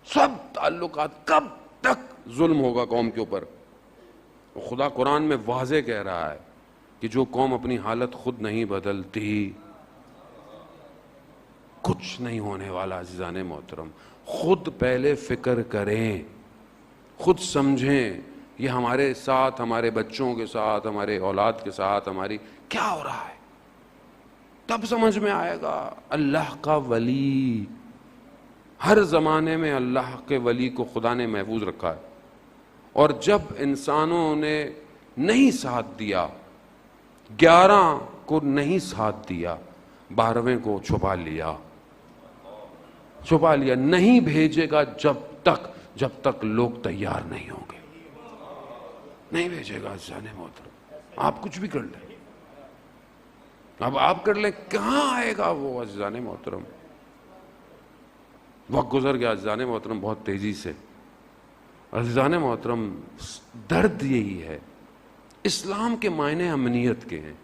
سب تعلقات کب تک ظلم ہوگا قوم کے اوپر؟ خدا قرآن میں واضح کہہ رہا ہے کہ جو قوم اپنی حالت خود نہیں بدلتی کچھ نہیں ہونے والا. عزیزان محترم، خود پہلے فکر کریں، خود سمجھیں یہ ہمارے ساتھ، ہمارے بچوں کے ساتھ، ہمارے اولاد کے ساتھ ہماری کیا ہو رہا ہے، تب سمجھ میں آئے گا. اللہ کا ولی، ہر زمانے میں اللہ کے ولی کو خدا نے محفوظ رکھا ہے، اور جب انسانوں نے نہیں ساتھ دیا، 11 کو نہیں ساتھ دیا، 12ویں کو چھپا لیا. نہیں بھیجے گا جب تک لوگ تیار نہیں ہوں گے، نہیں بھیجے گا. عزیزان محترم، آپ کچھ بھی کر لیں، اب آپ کر لیں، کہاں آئے گا وہ؟ عزیزان محترم، وقت گزر گیا عزیزان محترم بہت تیزی سے. عزیزان محترم، درد یہی ہے. اسلام کے معنی امنیت کے ہیں،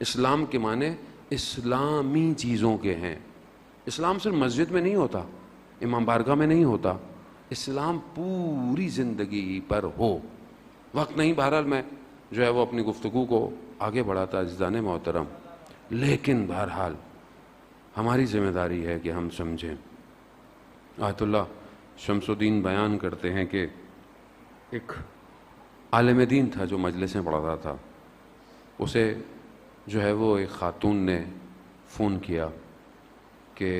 اسلام کے معنی اسلامی چیزوں کے ہیں. اسلام صرف مسجد میں نہیں ہوتا، امام بارگاہ میں نہیں ہوتا، اسلام پوری زندگی پر ہو. وقت نہیں، بہرحال میں جو ہے وہ اپنی گفتگو کو آگے بڑھاتا عزیزان محترم، لیکن بہرحال ہماری ذمہ داری ہے کہ ہم سمجھیں. آیت اللہ شمس الدین بیان کرتے ہیں کہ ایک عالم دین تھا جو مجلسیں پڑھاتا تھا. اسے جو ہے وہ ایک خاتون نے فون کیا کہ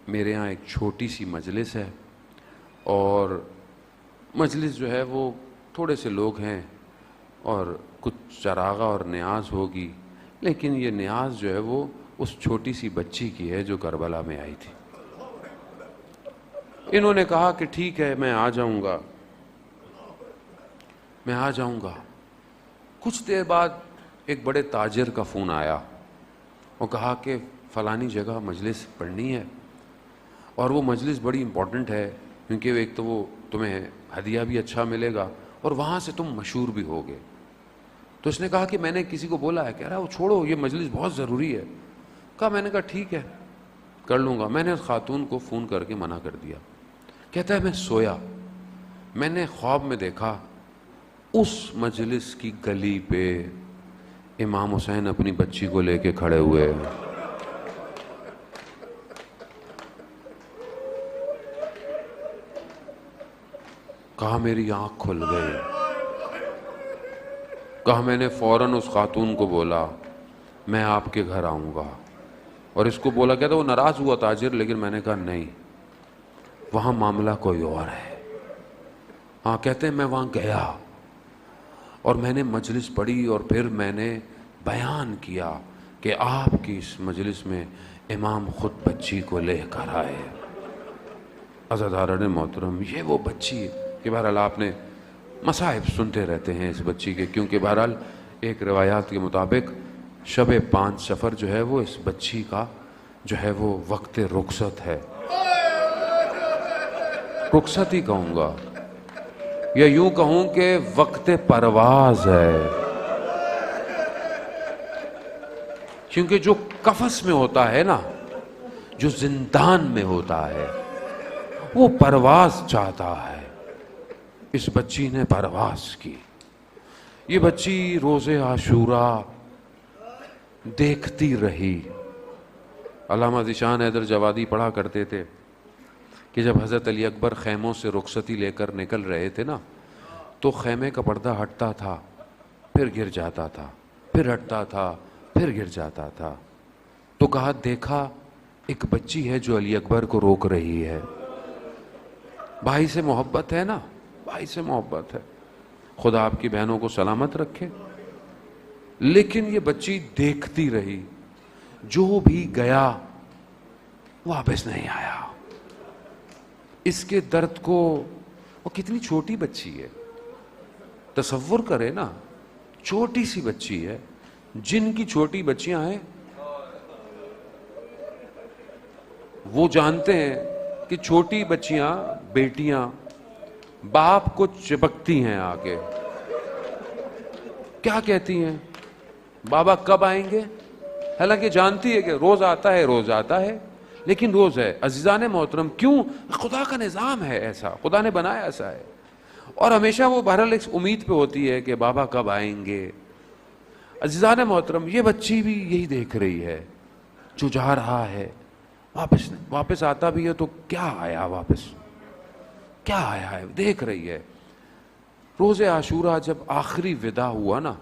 میرے یہاں ایک چھوٹی سی مجلس ہے، اور مجلس جو ہے وہ تھوڑے سے لوگ ہیں اور کچھ چراغا اور نیاز ہوگی، لیکن یہ نیاز جو ہے وہ اس چھوٹی سی بچی کی ہے جو کربلا میں آئی تھی. انہوں نے کہا کہ ٹھیک ہے، میں آ جاؤں گا. کچھ دیر بعد ایک بڑے تاجر کا فون آیا، وہ کہا کہ فلانی جگہ مجلس پڑھنی ہے، اور وہ مجلس بڑی امپورٹنٹ ہے کیونکہ ایک تو وہ تمہیں ہدیہ بھی اچھا ملے گا اور وہاں سے تم مشہور بھی ہوگے. تو اس نے کہا کہ میں نے کسی کو بولا ہے. کہہ رہا وہ چھوڑو، یہ مجلس بہت ضروری ہے. میں نے کہا ٹھیک ہے کر لوں گا. میں نے اس خاتون کو فون کر کے منع کر دیا. کہتا ہے میں سویا، میں نے خواب میں دیکھا اس مجلس کی گلی پہ امام حسین اپنی بچی کو لے کے کھڑے ہوئے. کہا میری آنکھ کھل گئی. کہا میں نے فوراً اس خاتون کو بولا میں آپ کے گھر آؤں گا، اور اس کو بولا. کہتا وہ ناراض ہوا تاجر، لیکن میں نے کہا نہیں، وہاں معاملہ کوئی اور ہے. ہاں کہتے ہیں میں وہاں گیا اور میں نے مجلس پڑھی، اور پھر میں نے بیان کیا کہ آپ کی اس مجلس میں امام خود بچی کو لے کر آئے. عزیزان محترم، یہ وہ بچی کہ بہرحال آپ نے مصائب سنتے رہتے ہیں اس بچی کے، کیونکہ بہرحال ایک روایات کے مطابق شب 5 سفر جو ہے وہ اس بچی کا جو ہے وہ وقت رخصت ہے. رخصت ہی کہوں گا، یا یوں کہوں کہ وقت پرواز ہے، کیونکہ جو قفس میں ہوتا ہے نا، جو زندان میں ہوتا ہے، وہ پرواز چاہتا ہے. اس بچی نے پرواز کی. یہ بچی روز عاشوراء دیکھتی رہی. علامہ ذیشان حیدر جوادی پڑھا کرتے تھے کہ جب حضرت علی اکبر خیموں سے رخصتی لے کر نکل رہے تھے نا، تو خیمے کا پردہ ہٹتا تھا، پھر گر جاتا تھا، پھر ہٹتا تھا، پھر گر جاتا تھا. تو کہا دیکھا ایک بچی ہے جو علی اکبر کو روک رہی ہے. بھائی سے محبت ہے نا، بھائی سے محبت ہے. خدا آپ کی بہنوں کو سلامت رکھے. لیکن یہ بچی دیکھتی رہی، جو بھی گیا واپس نہیں آیا. اس کے درد کو، وہ کتنی چھوٹی بچی ہے، تصور کرے نا، چھوٹی سی بچی ہے. جن کی چھوٹی بچیاں ہیں وہ جانتے ہیں کہ چھوٹی بچیاں بیٹیاں باپ کو چپکتی ہیں آگے, کیا کہتی ہیں, بابا کب آئیں گے, حالانکہ جانتی ہے کہ روز آتا ہے, روز آتا ہے, لیکن روز ہے. عزیزان محترم, کیوں؟ خدا کا نظام ہے ایسا, خدا نے بنایا ایسا ہے, اور ہمیشہ وہ بہرحال ایک امید پہ ہوتی ہے کہ بابا کب آئیں گے. عزیزان محترم, یہ بچی بھی یہی دیکھ رہی ہے, جو جا رہا ہے واپس آتا بھی ہے تو کیا آیا, واپس کیا آیا ہے, دیکھ رہی ہے. روز عاشوراء جب آخری ودا ہوا نا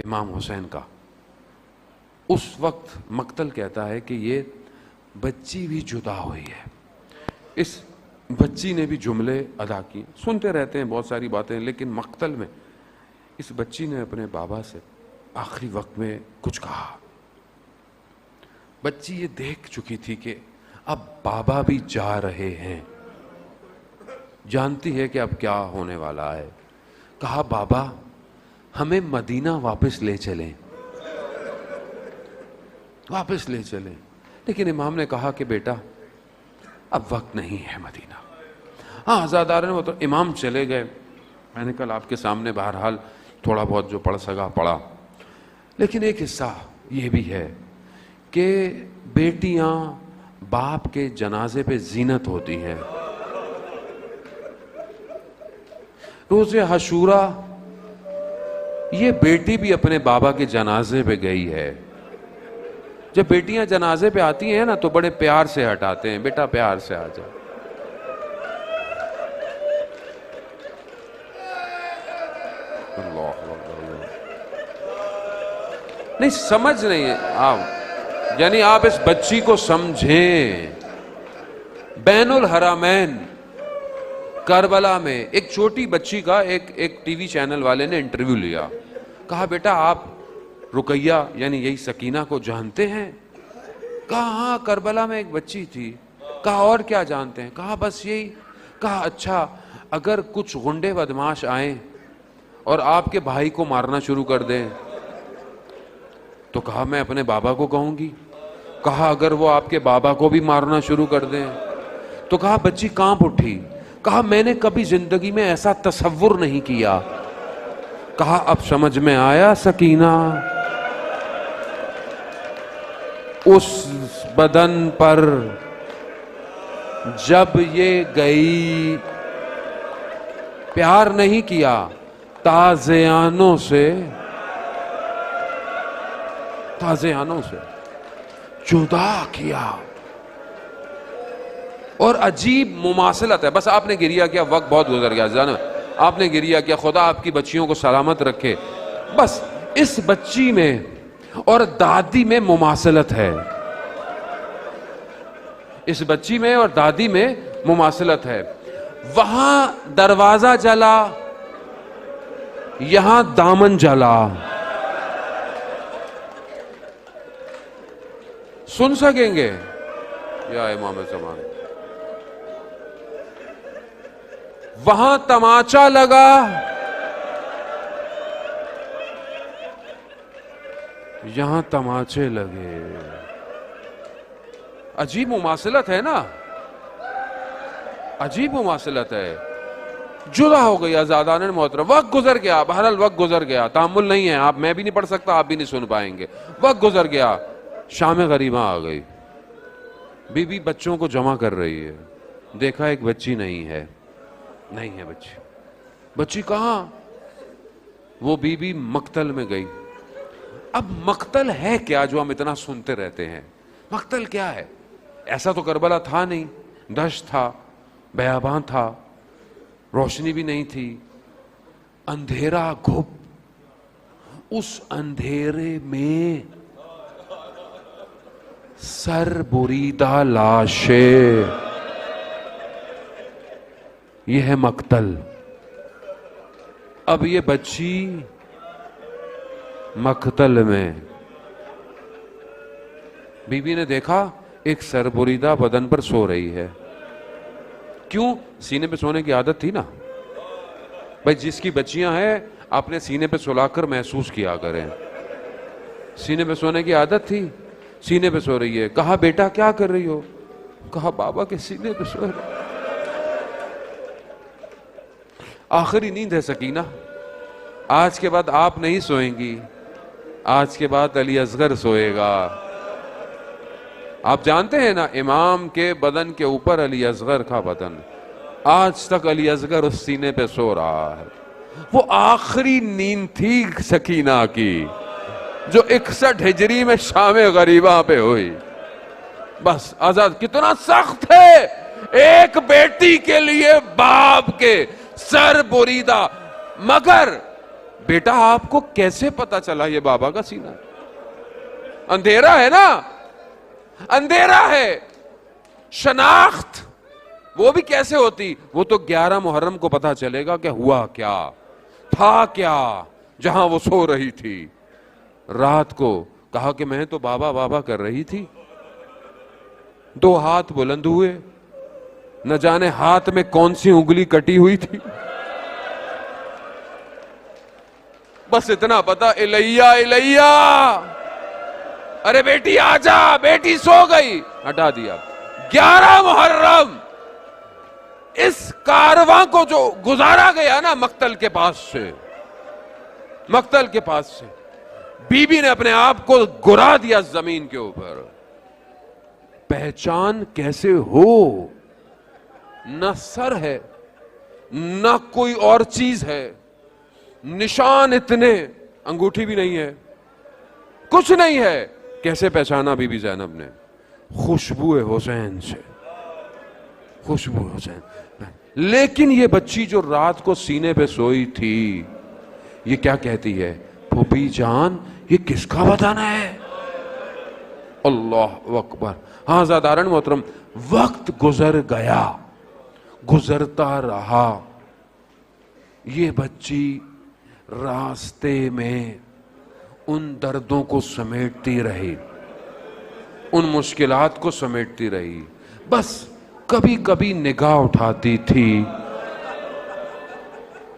امام حسین کا, اس وقت مقتل کہتا ہے کہ یہ بچی بھی جدا ہوئی ہے. اس بچی نے بھی جملے ادا کی, سنتے رہتے ہیں بہت ساری باتیں, لیکن مقتل میں اس بچی نے اپنے بابا سے آخری وقت میں کچھ کہا. بچی یہ دیکھ چکی تھی کہ اب بابا بھی جا رہے ہیں, جانتی ہے کہ اب کیا ہونے والا ہے. کہا بابا ہمیں مدینہ واپس لے چلیں, واپس لے چلیں. لیکن امام نے کہا کہ بیٹا اب وقت نہیں ہے مدینہ. ہاں عزادار نے وہ تو امام چلے گئے, میں نے کل آپ کے سامنے بہرحال تھوڑا بہت جو پڑھ سکا پڑھا, لیکن ایک حصہ یہ بھی ہے کہ بیٹیاں باپ کے جنازے پہ زینت ہوتی ہیں. روز عاشوراء یہ بیٹی بھی اپنے بابا کے جنازے پہ گئی ہے. جب بیٹیاں جنازے پہ آتی ہیں نا تو بڑے پیار سے ہٹاتے ہیں, بیٹا پیار سے آ جا. نہیں سمجھ نہیں ہے آپ, یعنی آپ اس بچی کو سمجھیں. بین الحرمین کربلا میں ایک چھوٹی بچی کا ایک ٹی وی چینل والے نے انٹرویو لیا. کہا بیٹا آپ رقیہ یعنی یہی سکینہ کو جانتے ہیں؟ کہا ہاں کربلا میں ایک بچی تھی. کہا اور کیا جانتے ہیں؟ کہا بس یہی. کہا اچھا اگر کچھ غنڈے بدماش آئیں اور آپ کے بھائی کو مارنا شروع کر دیں تو کہا میں اپنے بابا کو کہوں گی. کہا اگر وہ آپ کے بابا کو بھی مارنا شروع کر دیں تو کہا بچی کانپ اٹھی. کہا میں نے کبھی زندگی میں ایسا تصور نہیں کیا. کہا اب سمجھ میں آیا سکینہ, اس بدن پر جب یہ گئی پیار نہیں کیا, تازیانوں سے جدا کیا. اور عجیب مماثلت ہے. بس آپ نے گریہ کیا, وقت بہت گزر گیا جانا, آپ نے گریہ کیا, خدا آپ کی بچیوں کو سلامت رکھے. بس اس بچی میں اور دادی میں مماثلت ہے, اس بچی میں اور دادی میں مماثلت ہے. وہاں دروازہ جلا, یہاں دامن جلا. سن سکیں گے یا امام زمان؟ وہاں تماچا لگا, یہاں تماچے لگے. عجیب مماثلت ہے نا, عجیب مماثلت ہے. جدا ہو گئی آزادان محترم, وقت گزر گیا, بہرحال وقت گزر گیا, تحمل نہیں ہے. آپ, میں بھی نہیں پڑھ سکتا, آپ بھی نہیں سن پائیں گے. وقت گزر گیا, شام غریبہ آ گئی. بی بی بچوں کو جمع کر رہی ہے. دیکھا ایک بچی نہیں ہے بچی. بچی کہاں؟ وہ بی بی مقتل میں گئی. اب مقتل ہے کیا جو ہم اتنا سنتے رہتے ہیں؟ مقتل کیا ہے؟ ایسا تو کربلا تھا نہیں, دشت تھا, بیابان تھا, روشنی بھی نہیں تھی, اندھیرا گھپ. اس اندھیرے میں سر بریدہ لاشیں, یہ ہے مقتل. اب یہ بچی مقتل میں, بی بی نے دیکھا ایک سربریدہ بدن پر سو رہی ہے. کیوں؟ سینے پہ سونے کی عادت تھی نا بھائی. جس کی بچیاں ہیں اپنے سینے پہ سلا کر محسوس کیا کریں. سینے پہ سونے کی عادت تھی, سینے پہ سو رہی ہے. کہا بیٹا کیا کر رہی ہو؟ کہا بابا کے سینے پہ سوئے رہا. آخری نیند ہے سکینہ. آج کے بعد آپ نہیں سوئیں گی, آج کے بعد علی اصغر سوئے گا. آپ جانتے ہیں نا امام کے بدن کے اوپر علی اصغر کا بدن, آج تک علی اصغر اس سینے پہ سو رہا ہے. وہ آخری نیند تھی سکینہ کی جو 61 ہجری میں شام غریبہ پہ ہوئی. بس آزاد. کتنا سخت ہے ایک بیٹی کے لیے باپ کے سر بریدہ. مگر بیٹا آپ کو کیسے پتا چلا یہ بابا کا سینہ؟ اندھیرا ہے نا, اندھیرا ہے. شناخت وہ بھی کیسے ہوتی؟ وہ تو 11 محرم کو پتا چلے گا کہ ہوا کیا تھا, کیا جہاں وہ سو رہی تھی. رات کو کہا کہ میں تو بابا بابا کر رہی تھی. 2 ہاتھ بلند ہوئے, نہ جانے ہاتھ میں کون سی انگلی کٹی ہوئی تھی. بس اتنا پتا, الیہ الیہ, ارے بیٹی آجا, بیٹی سو گئی, ہٹا دیا. 11 محرم اس کارواں کو جو گزارا گیا نا مقتل کے پاس سے, مقتل کے پاس سے, بی بی نے اپنے آپ کو گرا دیا زمین کے اوپر. پہچان کیسے ہو؟ نہ سر ہے, نہ کوئی اور چیز ہے, نشان اتنے, انگوٹھی بھی نہیں ہے, کچھ نہیں ہے. کیسے پہچانا بی بی زینب نے؟ خوشبو حسین سے, خوشبو حسین. لیکن یہ بچی جو رات کو سینے پہ سوئی تھی, یہ کیا کہتی ہے؟ پھوپھی جان یہ کس کا بتانا ہے؟ اللہ اکبر. ہاں زادارن محترم, وقت گزر گیا, گزرتا رہا. یہ بچی راستے میں ان دردوں کو سمیٹتی رہی, ان مشکلات کو سمیٹتی رہی. بس کبھی کبھی نگاہ اٹھاتی تھی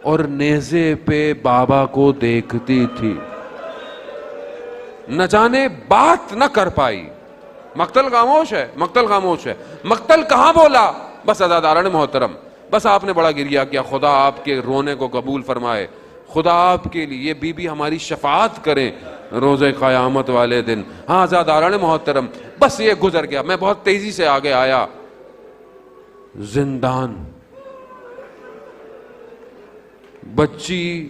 اور نیزے پہ بابا کو دیکھتی تھی. نہ جانے بات نہ کر پائی. مقتل خاموش ہے, مقتل خاموش ہے. مقتل کہاں بولا؟ بس عزاداران محترم, بس آپ نے بڑا گریہ کیا, خدا آپ کے رونے کو قبول فرمائے, خدا آپ کے لیے بی بی ہماری شفاعت کریں روز قیامت والے دن. ہاں عزاداران محترم, بس یہ گزر گیا. میں بہت تیزی سے آگے آیا. زندان. بچی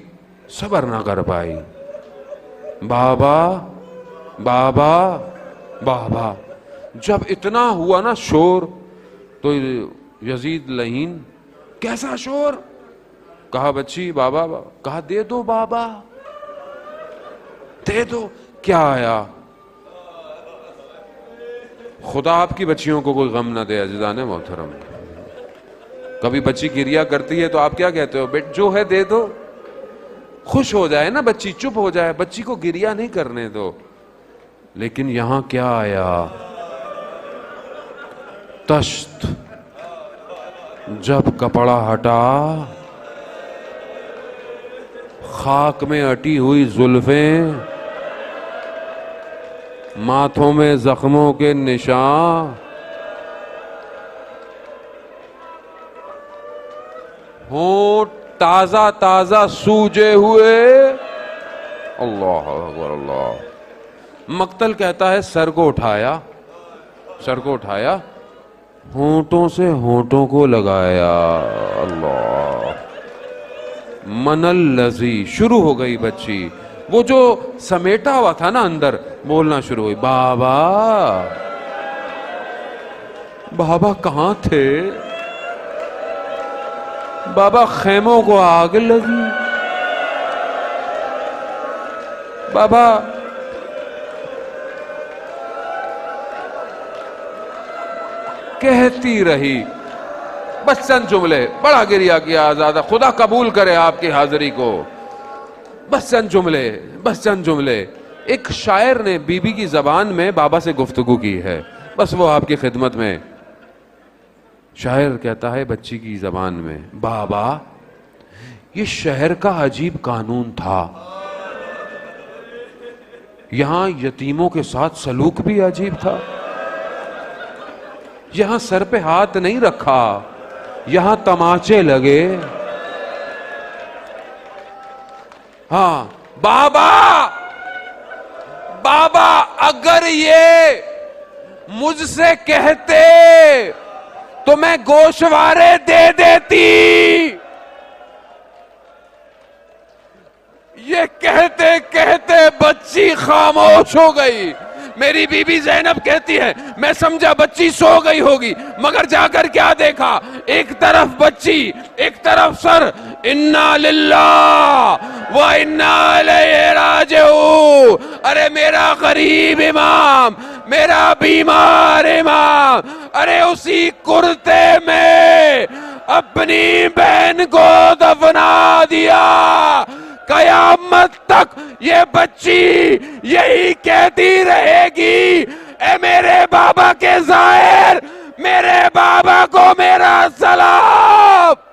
صبر نہ کر پائی. بابا بابا بابا. جب اتنا ہوا نا شور, تو یزید لعین, کیسا شور؟ کہا بچی بابا, کہا دے دو بابا, دے دو. کیا آیا؟ خدا آپ کی بچیوں کو کوئی غم نہ دے عزیزان محترم. کبھی بچی گریہ کرتی ہے تو آپ کیا کہتے ہو؟ بیٹ جو ہے دے دو, خوش ہو جائے نا بچی, چپ ہو جائے, بچی کو گریہ نہیں کرنے دو. لیکن یہاں کیا آیا؟ تشت. جب کپڑا ہٹا, خاک میں اٹی ہوئی زلفیں, ماتھوں میں زخموں کے نشان, ہونٹ تازہ تازہ سوجے ہوئے. اللہ اکبر اللہ. مقتل کہتا ہے سر کو اٹھایا, سر کو اٹھایا, ہونٹوں سے ہونٹوں کو لگایا. اللہ. من الذی. شروع ہو گئی بچی, وہ جو سمیٹا ہوا تھا نا اندر, بولنا شروع ہوئی, بابا بابا کہاں تھے؟ بابا خیموں کو آگ لگی, بابا کہتی رہی. بس چند جملے, بڑا گریہ کیا آزادہ, خدا قبول کرے آپ کی حاضری کو. بس چند جملے, بس چند جملے. ایک شاعر نے بی بی کی زبان میں بابا سے گفتگو کی ہے, بس وہ آپ کی خدمت میں. شاعر کہتا ہے بچی کی زبان میں, بابا یہ شہر کا عجیب قانون تھا, یہاں یتیموں کے ساتھ سلوک بھی عجیب تھا. یہاں سر پہ ہاتھ نہیں رکھا، یہاں تماچے لگے. ہاں بابا، بابا اگر یہ مجھ سے کہتے تو میں گوشوارے دے دیتی. یہ کہتے کہتے بچی خاموش ہو گئی. میری بی بی زینب کہتی ہے میں سمجھا بچی سو گئی ہوگی، مگر جا کر کیا دیکھا، ایک طرف بچی ایک طرف سر. انا للہ و انا الیہ راجعون. ارے میرا غریب امام، میرا بیمار امام، ارے اسی کرتے میں اپنی بہن کو دفنا دیا. قیامت تک یہ بچی یہی کہتی رہے گی، اے میرے بابا کے زائر، میرے بابا کو میرا سلام.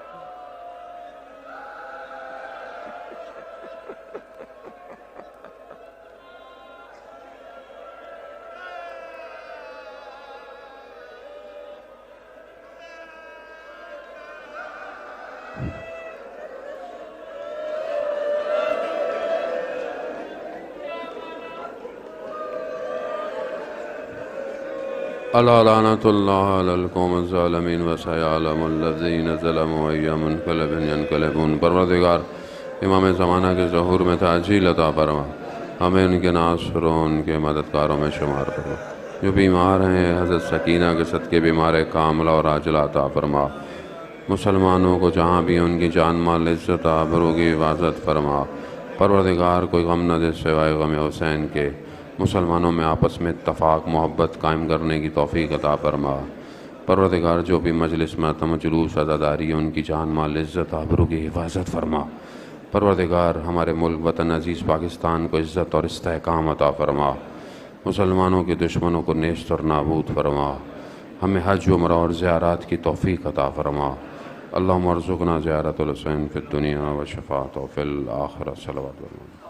الا لعنت اللہ علی القوم الظالمین وسیعلم الذین ظلموا ای منقلب ینقلبون. پروردگار امام زمانہ کے ظہور میں تعجیل عطا فرما، ہمیں ان کے ناصروں، ان کے مددگاروں میں شمار کرو. جو بیمار ہیں حضرت سکینہ کے صدقے بیمار کاملہ اور عاجلہ عطا فرما. مسلمانوں کو جہاں بھی ان کی جان مال عزت آبرو کی حفاظت فرما. پروردگار کوئی غم نہ دے سوائے غم حسین کے. مسلمانوں میں آپس میں اتفاق محبت قائم کرنے کی توفیق عطا فرما. پروردگار جو بھی مجلس میں تم جلوس عزاداری ان کی جان مال عزت آبرو کی حفاظت فرما. پروردگار ہمارے ملک وطن عزیز پاکستان کو عزت اور استحکام عطا فرما. مسلمانوں کے دشمنوں کو نیست اور نابود فرما. ہمیں حج عمرہ اور زیارات کی توفیق عطا فرما. اللہم ارزقنا زیارت الحسین فی الدنیا و شفاعت و فی الآخرہ. صلوات اللہ.